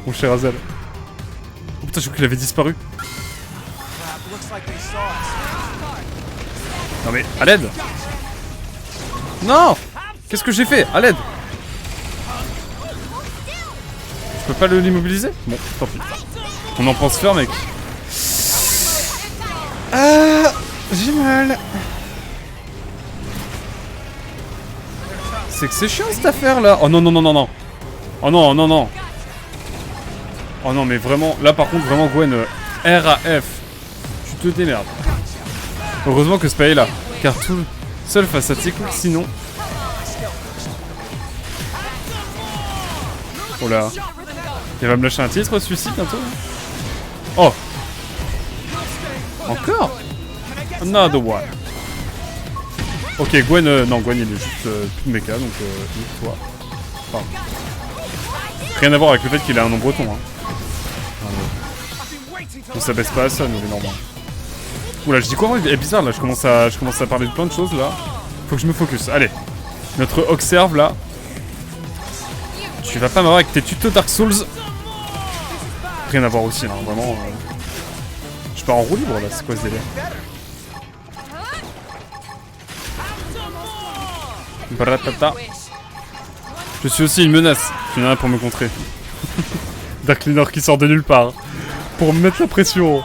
mon cher Azel. Oh putain, j'ai cru qu'il avait disparu. Non mais, à l'aide! Non! Qu'est-ce que j'ai fait? À l'aide! Je peux pas l'immobiliser? Bon, tant pis. On en pense faire, mec. J'ai mal. C'est que c'est chiant cette affaire là. Oh non. Oh non. Oh non, mais vraiment, là par contre, vraiment, Gwen, RAF. Tu te démerdes. Heureusement que Spy est là. Car tout seul face à T-Quick, sinon. Oh là. Il va me lâcher un titre, celui-ci, bientôt. Oh. Encore. Another one. Ok, Gwen, non, Gwen il est juste tout méca, donc toi. Enfin, rien à voir avec le fait qu'il a un nom breton. Hein. Donc ça baisse pas à ça, nous, les Normands. Oula, je dis quoi? Il est bizarre là, je commence à parler de plein de choses là. Faut que je me focus. Allez, notre Observe là. Tu vas pas m'avoir avec tes tutos Dark Souls. Rien à voir aussi, hein, vraiment. pars en roue libre là, c'est quoi ce délire? Bratata. Je suis aussi une menace. Tu n'as rien pour me contrer. Dark Cleaner qui sort de nulle part. Pour me mettre la pression.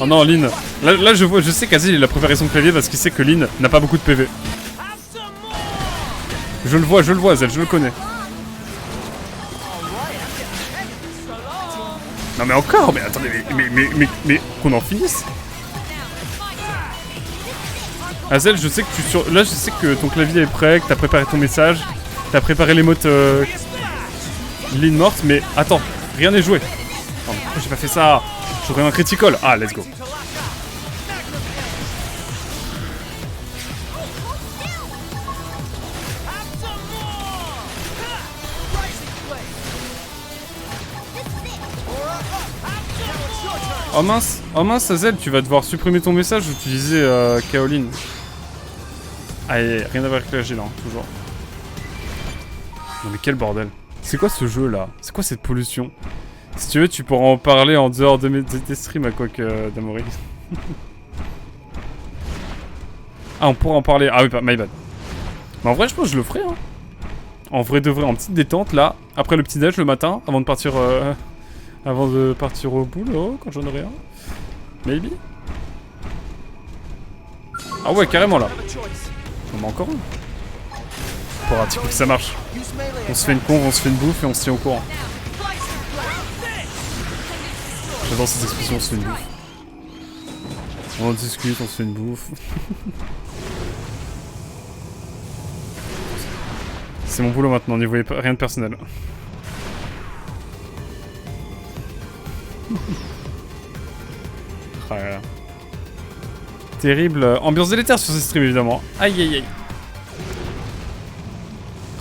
Oh non, Lynn. Là je sais qu'Azil il a préparé son clavier parce qu'il sait que Lynn n'a pas beaucoup de PV. Je le vois, Azel, je le connais. Non mais encore, mais attendez, mais qu'on en finisse. Azel, je sais que là je sais que ton clavier est prêt, que t'as préparé ton message, t'as préparé l'émote Lynn morte, mais attends, rien n'est joué. Oh, pourquoi j'ai pas fait ça? J'aurais un critical. Ah, let's go. Oh mince, Azel, tu vas devoir supprimer ton message où tu disais Kaolin. Allez, rien à voir avec la G là, hein, toujours. Non mais quel bordel. C'est quoi ce jeu là? C'est quoi cette pollution? Si tu veux, tu pourras en parler en dehors de tes streams à quoi que d'Amaury. Ah, on pourra en parler. Ah oui, my bad. Mais en vrai, je pense que je le ferai. Hein. En vrai de vrai, en petite détente là, après le petit déj le matin, avant de partir. Au boulot, quand j'en aurai un. Maybe. Ah ouais, carrément là. On en a encore un. Pour un petit coup que ça marche. On se fait une conve, on se fait une bouffe et on se tient au courant. J'adore cette expression, on se fait une bouffe. On en discute, on se fait une bouffe. C'est mon boulot maintenant, n'y voyez pas rien de personnel. Oh là là. Terrible. Ambiance délétère sur ces streams évidemment. Aïe aïe aïe.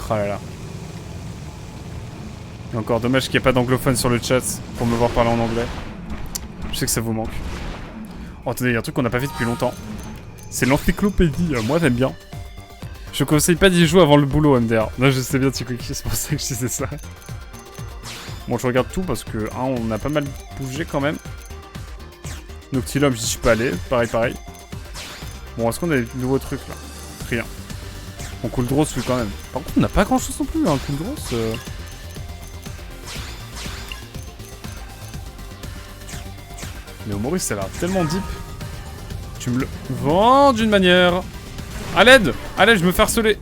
Oh là là. Et encore dommage qu'il n'y ait pas d'anglophone sur le chat pour me voir parler en anglais. Je sais que ça vous manque. Oh attendez, il y a un truc qu'on n'a pas fait depuis longtemps. C'est l'encyclopédie. Moi j'aime bien. Je conseille pas d'y jouer avant le boulot MDR. Là je sais bien Tikoki, c'est pour ça que je disais ça. Bon je regarde tout parce que on a pas mal bougé quand même. Noctilum j'y suis pas allé, pareil. Bon est-ce qu'on a des nouveaux trucs là? Rien. On cool Dross oui quand même. Par contre on n'a pas grand chose non plus hein, cool Dross. Mais Omoris ça a l'air tellement deep. Tu me le vends d'une manière. À l'aide, je me fais harceler.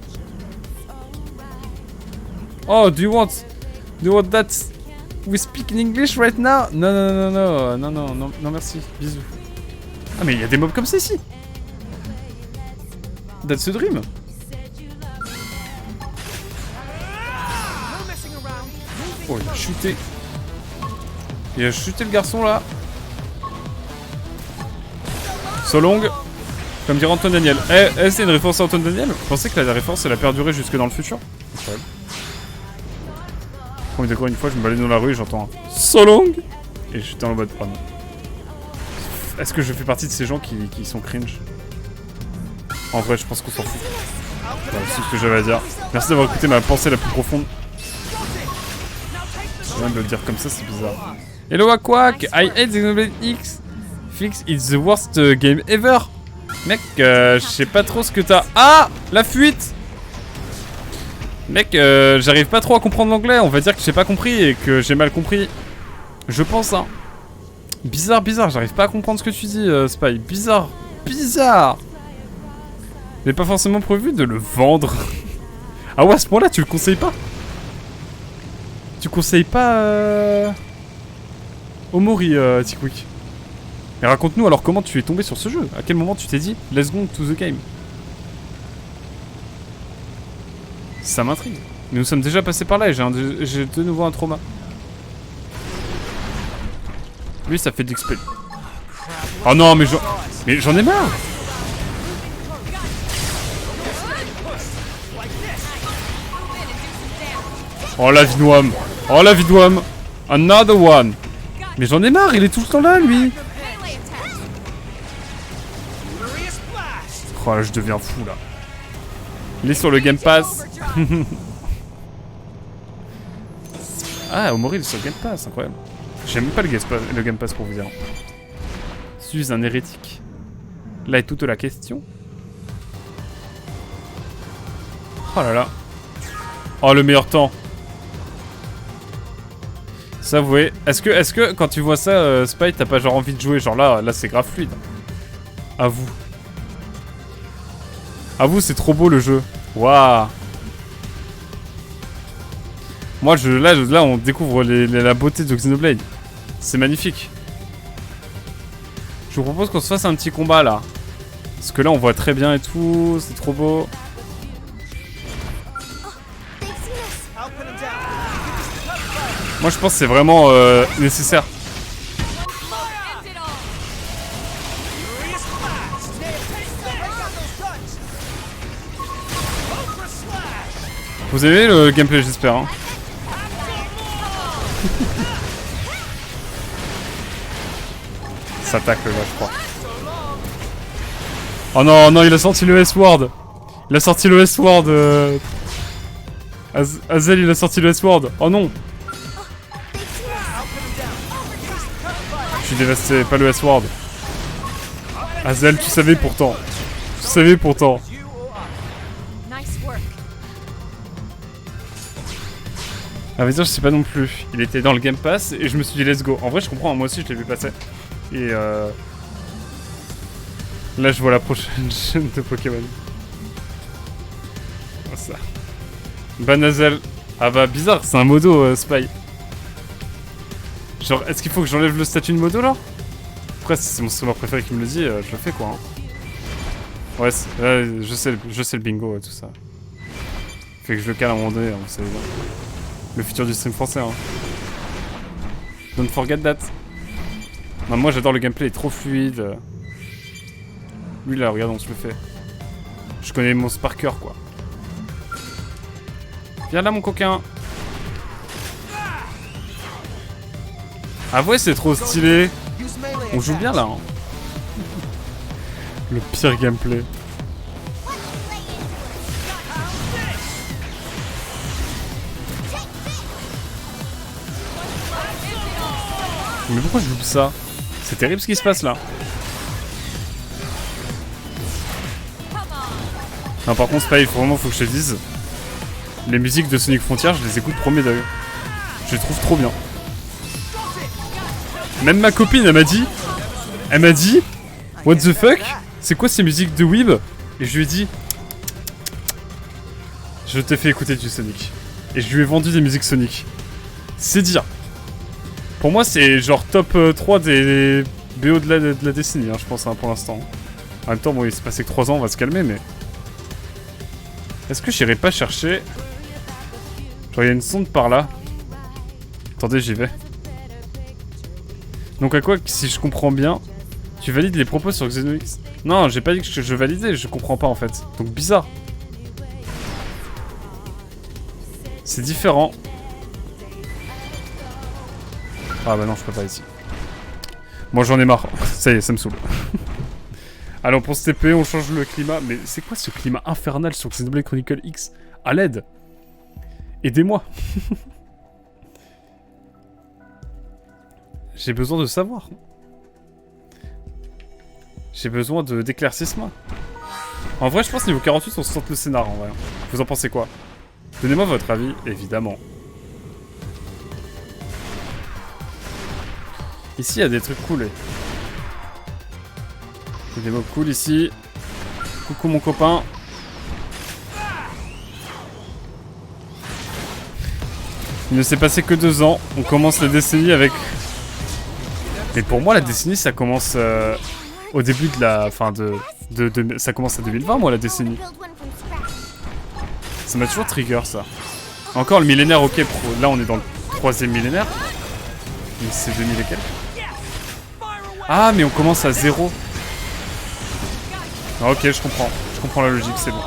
Oh, do you want that we speak in English right now? Non, merci, bisous. Ah mais il y a des mobs comme ça ici. That's a dream. Oh, il a chuté. Il a chuté le garçon là. So long. Comme dirait Antoine Daniel. C'est une référence à Antoine Daniel? Vous pensez que la référence elle a perduré jusque dans le futur? Incroyable. Comme de quoi une fois je me baladais dans la rue et j'entends un so long et j'étais en mode oh non. Est-ce que je fais partie de ces gens qui sont cringe? En vrai je pense qu'on s'en fout. Voilà, c'est ce que j'avais à dire. Merci d'avoir écouté ma pensée la plus profonde. Rien de le dire comme ça c'est bizarre. Hello Aquac, I hate Xenoblade X. Fix, it's the worst game ever. Mec, je sais pas trop ce que t'as... Ah, la fuite. Mec, j'arrive pas trop à comprendre l'anglais. On va dire que j'ai pas compris et que j'ai mal compris. Je pense, hein. Bizarre, j'arrive pas à comprendre ce que tu dis, Spy. Bizarre. J'ai pas forcément prévu de le vendre. Ah ouais, à ce point-là, tu le conseilles pas? Tu conseilles pas... Omori, Tikwick. Mais raconte-nous alors comment tu es tombé sur ce jeu. À quel moment tu t'es dit let's go to the game? Ça m'intrigue. Mais nous sommes déjà passés par là et j'ai de nouveau un trauma. Lui ça fait de l'XP. Oh non mais j'en ai marre. Oh la Vidwam. Another one. Mais j'en ai marre, il est tout le temps là lui. Oh là, je deviens fou là. Il est sur le Game Pass. Ah, Omori il est sur le Game Pass, incroyable. J'aime même pas le Game Pass pour vous dire. suis un hérétique? Là est toute la question. Oh là là. Oh, le meilleur temps. Ça, vous voyez. Est-ce que quand tu vois ça, Spy, t'as pas genre envie de jouer? Genre là c'est grave fluide. À vous. À vous, c'est trop beau le jeu. Waouh. Moi, là, on découvre la beauté de Xenoblade. C'est magnifique. Je vous propose qu'on se fasse un petit combat là. Parce que là, on voit très bien et tout. C'est trop beau. Moi, je pense que c'est vraiment nécessaire. Vous avez le gameplay, j'espère. Hein. Ça tacle là, je crois. Oh non, non, il a sorti le S-Word. Il a sorti le S-Word. Azel, il a sorti le S-Word. Oh non. Je suis dévasté, pas le S-Word. Azel, tu savais pourtant. Tu savais pourtant. À vrai dire, je sais pas non plus. Il était dans le Game Pass et je me suis dit let's go. En vrai, je comprends, moi aussi je l'ai vu passer. Et là, je vois la prochaine chaîne de Pokémon. Oh, ça. Banazel. Ah bah, bizarre, c'est un modo, Spy. Genre, est-ce qu'il faut que j'enlève le statut de modo là? Après, si c'est mon streamer préféré qui me le dit, je le fais quoi. Hein. Ouais, je sais le bingo et tout ça. Fait que je le cale à un moment donné, hein, c'est le futur du stream français. Hein. Don't forget that. Non, moi j'adore le gameplay, il est trop fluide. Lui là, regarde, on se le fait. Je connais mon Sparker quoi. Viens là mon coquin. Ah ouais, c'est trop stylé. On joue bien là. Hein. Le pire gameplay. Mais pourquoi je loupe ça? C'est terrible ce qui se passe là. Non, par contre, Spy, vraiment faut que je te dise. Les musiques de Sonic Frontier, je les écoute premier d'œil. Je les trouve trop bien. Même ma copine, elle m'a dit, what the fuck? C'est quoi ces musiques de Weeb? Et je lui ai dit, je t'ai fait écouter du Sonic. Et je lui ai vendu des musiques Sonic. C'est dire. Pour moi, c'est genre top 3 des BO de la décennie, hein, je pense, hein, pour l'instant. En même temps, bon, il s'est passé que 3 ans, on va se calmer, mais... Est-ce que j'irai pas chercher... Genre, il y a une sonde par là. Attendez, j'y vais. Donc à quoi, si je comprends bien, tu valides les propos sur Xenox? Non, j'ai pas dit que je validais, je comprends pas en fait. Donc bizarre. C'est différent. Ah bah non, je peux pas ici. Moi j'en ai marre. Ça y est, ça me saoule. Allez, on prend ce TP, on change le climat. Mais c'est quoi ce climat infernal sur Xenoblade Chronicle X? À l'aide. Aidez-moi. J'ai besoin de savoir. J'ai besoin d'éclaircissement. En vrai, je pense niveau 48, on se sent le scénar en vrai. Vous en pensez quoi? Donnez-moi votre avis, évidemment. Ici, il y a des trucs cool. Il y a des mobs cool ici. Coucou mon copain. Il ne s'est passé que 2 ans. On commence la décennie avec... Mais pour moi, la décennie, ça commence au début de la... Enfin, ça commence à 2020, moi, la décennie. Ça m'a toujours trigger, ça. Encore le millénaire, ok. Là, on est dans le 3e millénaire. Mais c'est 2000 et quelques. Ah, mais on commence à 0. Ah, ok, je comprends. Je comprends la logique, c'est bon.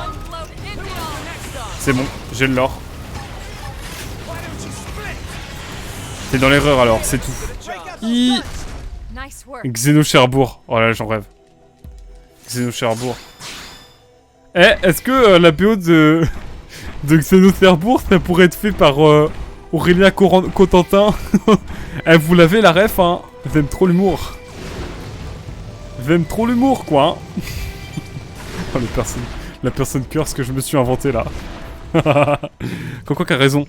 C'est bon, j'ai le lore. T'es dans l'erreur alors, c'est tout. Xeno Cherbourg. Oh là, j'en rêve. Xeno Cherbourg. Eh, est-ce que la BO de Xeno Cherbourg, ça pourrait être fait par Aurélia Cotentin? Eh, vous l'avez la ref, hein? J'aime trop l'humour. J'aime trop l'humour, quoi. Hein. Oh, la personne curse que je me suis inventé là. Quoi qu'a raison.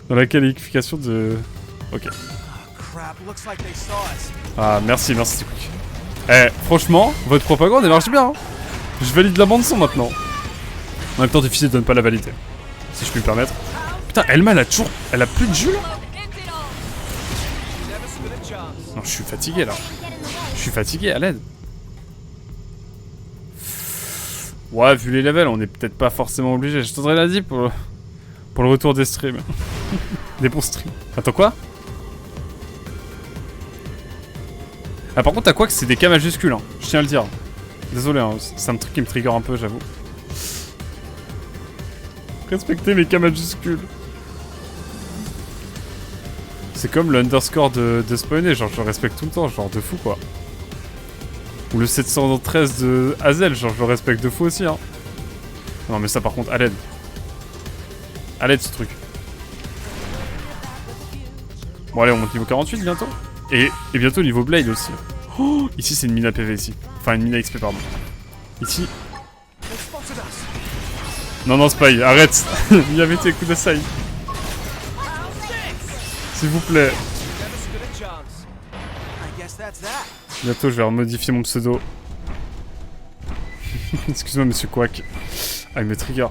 Dans la qualification de... Ok. Ah, merci, merci, Quick. Eh, franchement, votre propagande, elle marche bien. Hein. Je valide la bande-son maintenant. En même temps, difficile de ne pas la valider. Si je puis me permettre. Putain, Elma, elle a toujours... Elle a plus de jus, là. Non, je suis fatigué, là. Je suis fatigué, à l'aide. Ouais, vu les levels, on est peut-être pas forcément obligé. Je t'aurais la dit pour le retour des streams. Des bons streams. Attends, quoi? Ah, par contre, t'as quoi que c'est des K majuscules, hein. Je tiens à le dire. Désolé, hein. C'est un truc qui me trigger un peu, j'avoue. Respectez mes K majuscules. C'est comme le underscore de Spawné, genre je le respecte tout le temps, genre de fou quoi. Ou le 713 de Hazel, genre je le respecte de fou aussi hein. Non mais ça par contre, à l'aide. À l'aide ce truc. Bon allez, on monte niveau 48 bientôt. Et bientôt niveau Blade aussi. Oh, ici c'est une mine à PV ici. Enfin une mine à XP pardon. Ici. Non non Spy, arrête. Miyamete Kudasai. S'il vous plaît. Bientôt je vais remodifier mon pseudo. Excuse-moi monsieur Quack. Ah il me trigger.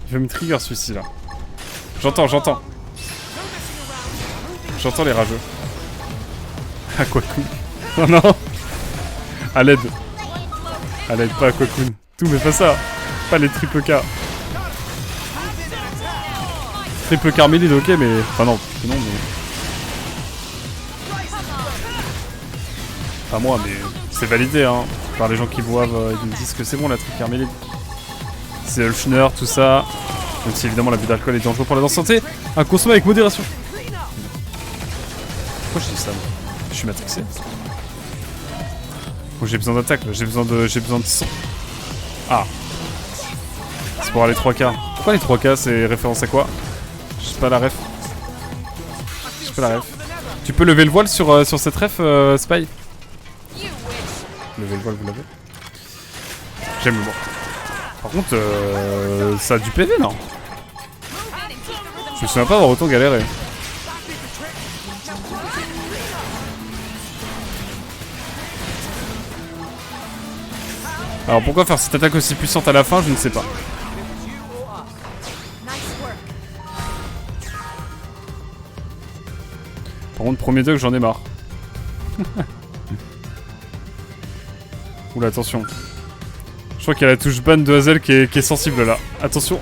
Il va me trigger celui-ci là. J'entends. J'entends les rageux. Ah Quacoon. Oh non. À l'aide. À l'aide, pas à Quacoon. Tout mais pas ça. Pas les triple K. Triple Carmélide ok mais... Enfin non, non mais... Pas moi, mais c'est validé, hein. Par les gens qui boivent, ils me disent que c'est bon la triple Carmélide. C'est Ulfner, tout ça. Même si évidemment l'abus d'alcool est dangereux pour la santé, à consommer avec modération. Pourquoi je dis ça? Je suis matrixé. Oh, j'ai besoin d'attaque là, j'ai besoin de sang. Ah. C'est pour aller 3K. Pourquoi les 3K c'est référence à quoi? Je sais pas la ref. Je sais pas la ref. Tu peux lever le voile sur cette ref, Spy? Lever le voile, vous l'avez? J'aime le mot. Par contre, ça a du PV, non? Je me souviens pas avoir autant galéré. Alors pourquoi faire cette attaque aussi puissante à la fin, je ne sais pas. Par contre, premier dog, j'en ai marre. Oula, attention. Je crois qu'il y a la touche ban de Hazel qui est sensible là. Attention.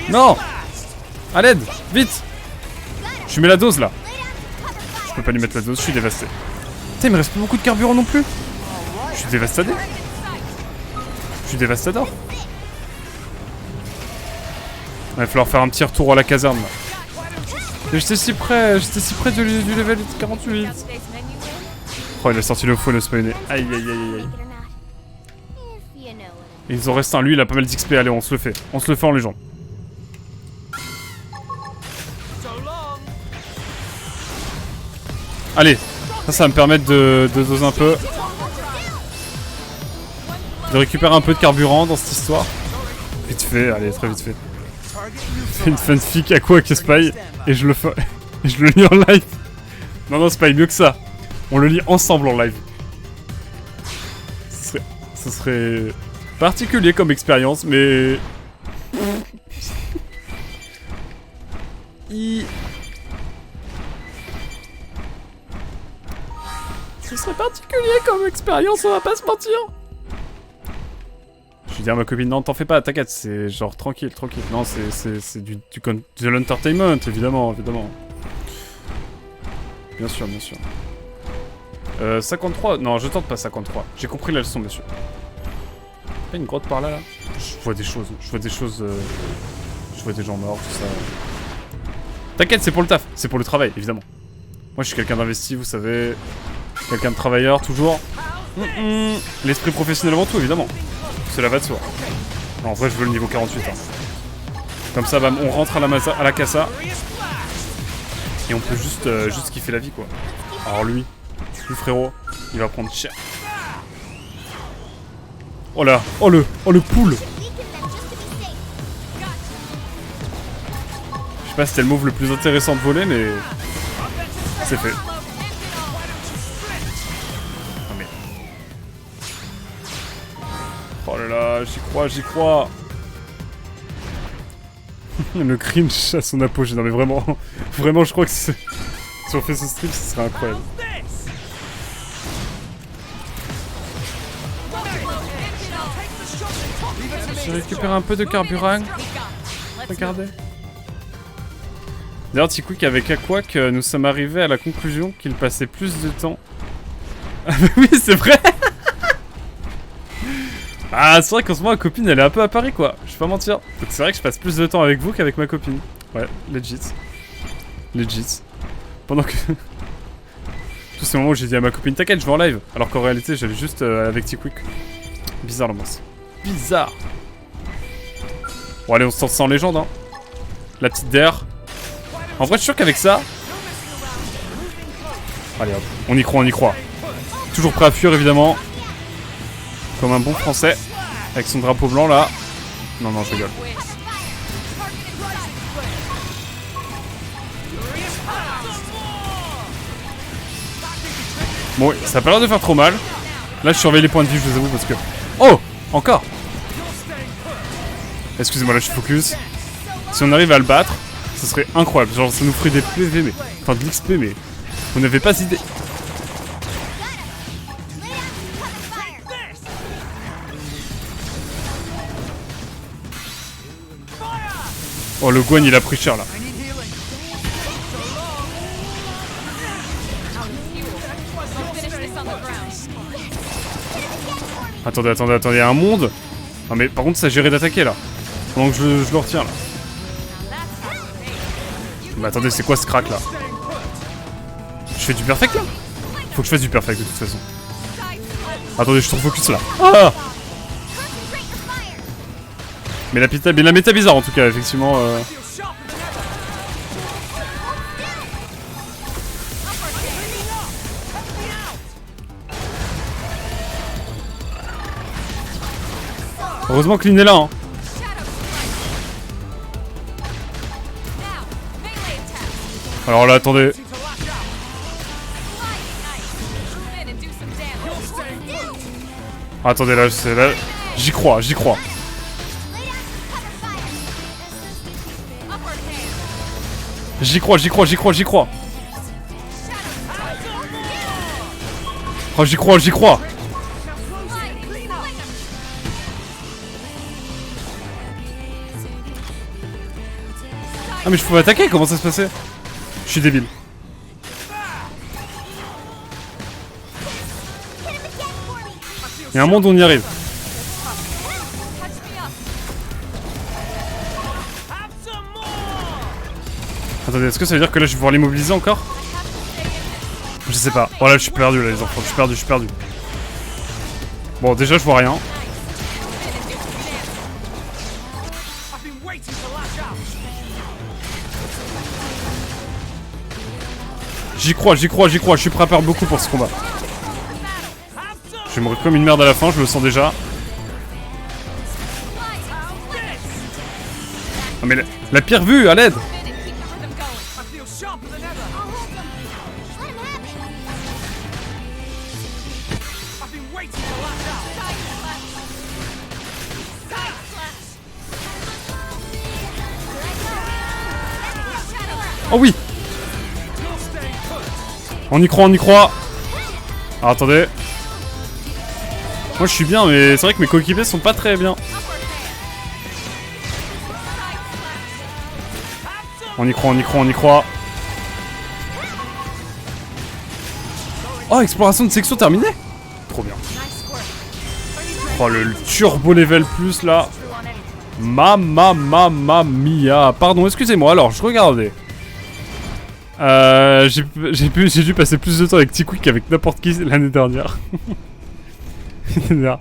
Non! À l'aide! Vite! Je lui mets la dose là. Je peux pas lui mettre la dose, je suis dévasté. Putain, il me reste pas beaucoup de carburant non plus. Je suis dévastadé. Je suis dévastador. Il va falloir faire un petit retour à la caserne là. J'étais si près du level 48. Oh, il a sorti le faux, le spawné. Aïe aïe aïe aïe. Et ils ont resté un, lui il a pas mal d'XP, allez on se le fait. On se le fait en légende. Allez, ça va me permettre de doser un peu. De récupérer un peu de carburant dans cette histoire. Vite fait, allez, très vite fait. Fais une fanfic à quoi que Spy et je le fais. Et je le lis en live. Non, non, Spy, mieux que ça. On le lit ensemble en live. Ce serait particulier comme expérience, mais. Ce serait particulier comme expérience, on va pas se mentir. Je vais dire à ma copine, non, t'en fais pas, t'inquiète, c'est genre tranquille, tranquille. Non, c'est de l'entertainment, évidemment, évidemment. Bien sûr, bien sûr. 53, non, je tente pas 53. J'ai compris la leçon, monsieur. Il y a une grotte par là, là. Je vois des choses, je vois des gens morts, tout ça. T'inquiète, c'est pour le taf, c'est pour le travail, évidemment. Moi, je suis quelqu'un d'investi, vous savez. Quelqu'un de travailleur, toujours. L'esprit professionnel avant tout, évidemment. Cela va de soi. Non, en vrai, je veux le niveau 48. Hein. Comme ça, bam, on rentre à la casa. Et on peut juste kiffer la vie, quoi. Alors lui, le frérot, il va prendre cher. Oh là, oh le pool. Je sais pas si c'était le move le plus intéressant de voler, mais c'est fait. Oh, mais... oh là là, j'y crois. Le cringe à son apogée. Non mais vraiment, vraiment, je crois que si on fait ce stream, ce serait incroyable. J'ai récupéré un peu de carburant. Regardez. D'ailleurs, T-Quick avec Aquac, nous sommes arrivés à la conclusion qu'il passait plus de temps. Ah bah oui, c'est vrai. Ah, c'est vrai qu'en ce moment, ma copine, elle est un peu à Paris, quoi. Je vais pas mentir. Donc c'est vrai que je passe plus de temps avec vous qu'avec ma copine. Ouais, legit. Legit. Pendant que... tous ces moments où j'ai dit à ma copine, t'inquiète, je vais en live. Alors qu'en réalité, j'allais juste avec T-Quick. Bizarre l'ambiance. Bizarre. Bon, allez, on se sent sans légende, hein. La petite DR. En vrai, je suis sûr qu'avec ça... allez, hop. On y croit, on y croit. Toujours prêt à fuir, évidemment. Comme un bon français. Avec son drapeau blanc, là. Non, non, je rigole. Bon, ça a pas l'air de faire trop mal. Là, je surveille les points de vie, je vous avoue, parce que... oh! Encore! Excusez-moi, là, je suis focus. Si on arrive à le battre, ce serait incroyable. Genre, ça nous ferait des PV, mais... enfin, de l'XP, mais... vous n'avez pas idée. Oh, le Gwen, il a pris cher, là. Attendez, il y a un monde. Non mais par contre ça gérait d'attaquer là. Pendant que je le retiens là. Mais attendez, c'est quoi ce crack là? Je fais du perfect là? Faut que je fasse du perfect de toute façon. Attendez, je suis trop focus là. Ah, mais la méta bizarre en tout cas, effectivement. Heureusement que Lynn est là, hein. Alors là, attendez. Attendez, là, c'est là. J'y crois, j'y crois. J'y crois, j'y crois, j'y crois, j'y crois. Oh, j'y crois, j'y crois. Ah mais je pouvais attaquer, comment ça se passait? Je suis débile. Il y a un monde où on y arrive. Attendez, est-ce que ça veut dire que là je vais pouvoir l'immobiliser encore? Je sais pas. Oh là je suis perdu là les enfants, je suis perdu. Bon déjà je vois rien. J'y crois, j'y crois, j'y crois, je suis prêt à perdre beaucoup pour ce combat. Je vais mourir comme une merde à la fin, je le sens déjà. Oh mais la pire vue, à l'aide. Oh oui. On y croit, on y croit. Alors, attendez. Moi je suis bien, mais c'est vrai que mes coéquipiers sont pas très bien. On y croit, on y croit, on y croit. Oh, exploration de section terminée. Trop bien. Oh, le turbo level plus là. Mamma mia. Pardon, excusez-moi, alors je regardais. J'ai dû passer plus de temps avec T-Quick qu'avec n'importe qui l'année dernière. Mais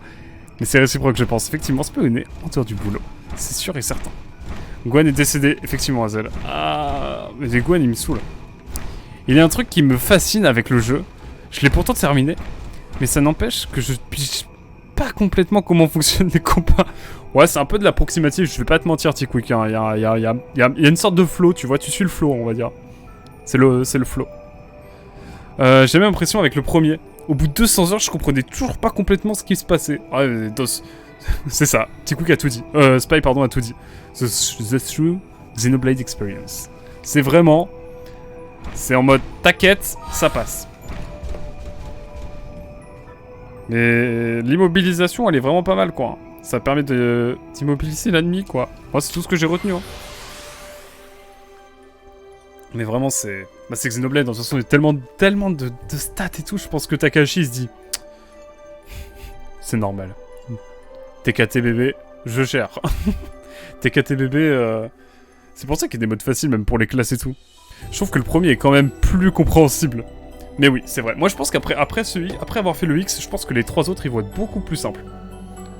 c'est réciproque, je pense. Effectivement, c'est pas une en dehors du boulot. C'est sûr et certain. Gwen est décédé, effectivement, Hazel. Ah, mais des Gwen, il me saoule. Il y a un truc qui me fascine avec le jeu. Je l'ai pourtant terminé, mais ça n'empêche que je pige pas complètement comment fonctionnent les combats. Ouais, c'est un peu de l'approximatif, je vais pas te mentir, Tickwick. Hein. Il y a une sorte de flow, tu vois, tu suis le flow, on va dire. C'est le flow. J'ai même l'impression avec le premier. Au bout de 200 heures, je comprenais toujours pas complètement ce qui se passait. Ouais, DOS. C'est ça, Tickwick a tout dit. Spy, pardon, a tout dit. The True Xenoblade Experience. C'est vraiment... C'est en mode, t'inquiète, ça passe. Mais l'immobilisation, elle est vraiment pas mal, quoi. Ça permet d'immobiliser l'ennemi, quoi. Moi, c'est tout ce que j'ai retenu, hein. Mais vraiment, c'est... Bah, c'est Xenoblade, de toute façon, il y a tellement de stats et tout, je pense que Takahashi, il se dit... C'est normal. TKT bébé, je gère. TKT bébé, c'est pour ça qu'il y a des modes faciles, même pour les classes et tout. Je trouve que le premier est quand même plus compréhensible. Mais oui, c'est vrai. Moi, je pense après avoir fait le X, je pense que les 3 autres, ils vont être beaucoup plus simples.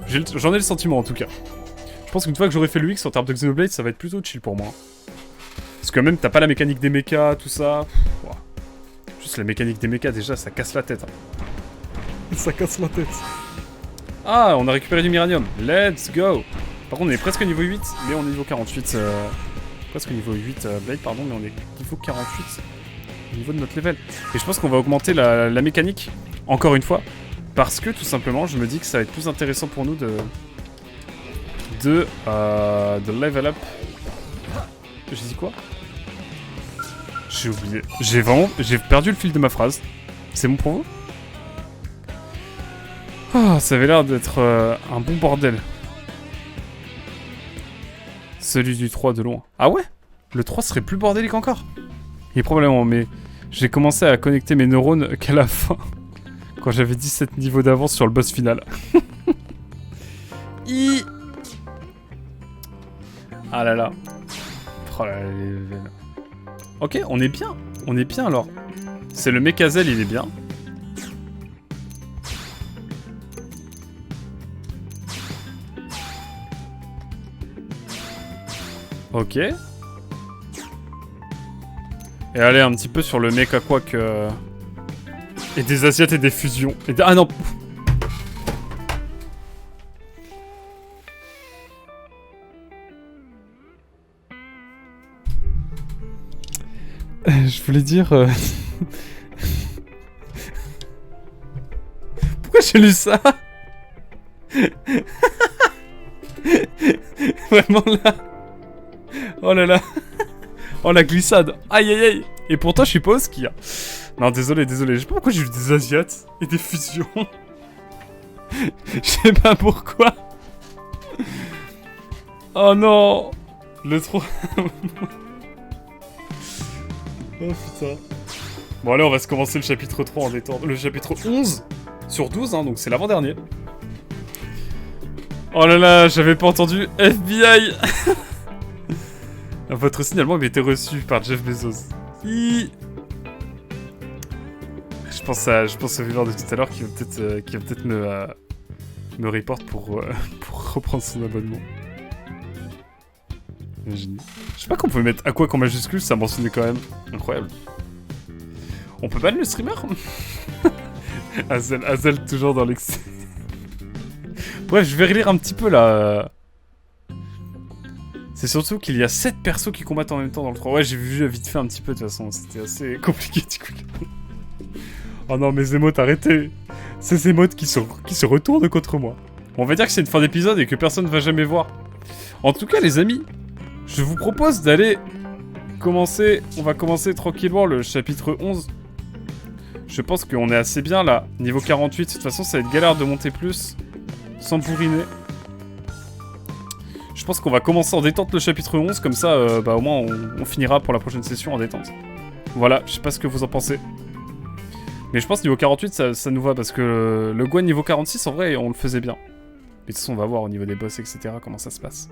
J'en ai le sentiment, en tout cas. Je pense qu'une fois que j'aurai fait le X, en termes de Xenoblade, ça va être plutôt chill pour moi. Parce que même, t'as pas la mécanique des mechas, tout ça. Wow. Juste la mécanique des mechas, déjà, ça casse la tête. Hein. Ça casse la tête. Ah, on a récupéré du Miranium. Let's go. Par contre, on est presque niveau 8, mais on est niveau 48. Presque niveau 8 Blade, pardon, mais on est niveau 48 au niveau de notre level. Et je pense qu'on va augmenter la mécanique, encore une fois, parce que, tout simplement, je me dis que ça va être plus intéressant pour nous de level up. J'ai dit quoi? J'ai oublié. J'ai perdu le fil de ma phrase. C'est bon pour vous? Ah, ça avait l'air d'être un bon bordel. Celui du 3 de loin. Ah ouais? Le 3 serait plus bordélique encore? Il est probablement, mais j'ai commencé à connecter mes neurones qu'à la fin. Quand j'avais 17 niveaux d'avance sur le boss final. Ah là là. Oh là là, ok, on est bien. On est bien alors. C'est le Mekazel, il est bien. Ok. Et allez un petit peu sur le Mecha Quack. Et des Asiates et des fusions. Ah non. Je voulais dire... Pourquoi j'ai lu ça? Vraiment là. Oh là là. Oh la glissade. Aïe aïe aïe. Et pourtant je suis pas au ski. Non désolé. Je sais pas pourquoi j'ai vu des Asiates et des fusions. Je sais pas pourquoi. Oh non. Le 3... Oh putain. Bon allez, on va se commencer le chapitre 3 en détente. Le chapitre 11 sur 12, hein, donc c'est l'avant-dernier. Oh là là, j'avais pas entendu FBI. Votre signalement avait été reçu par Jeff Bezos. Je pense au viewer de tout à l'heure qui va peut-être me report pour reprendre son abonnement. Imagine. Je sais pas qu'on pouvait mettre à quoi qu'en majuscule, ça mentionnait quand même. Incroyable. On peut ban le streamer? Hazel toujours dans l'excès. Bref, je vais relire un petit peu là. C'est surtout qu'il y a 7 persos qui combattent en même temps dans le 3. Ouais, j'ai vu vite fait un petit peu de toute façon. C'était assez compliqué du coup. Oh non, mes émotes, arrêtez. Ces émotes qui se retournent contre moi. Bon, on va dire que c'est une fin d'épisode et que personne ne va jamais voir. En tout cas, les amis, je vous propose d'aller commencer... On va commencer tranquillement le chapitre 11. Je pense qu'on est assez bien là. Niveau 48, de toute façon, ça va être galère de monter plus. Sans bourriner. Je pense qu'on va commencer en détente le chapitre 11. Comme ça, bah, au moins, on finira pour la prochaine session en détente. Voilà, je sais pas ce que vous en pensez. Mais je pense niveau 48, ça nous va. Parce que le Gwen niveau 46, en vrai, on le faisait bien. Mais de toute façon, on va voir au niveau des boss, etc. comment ça se passe.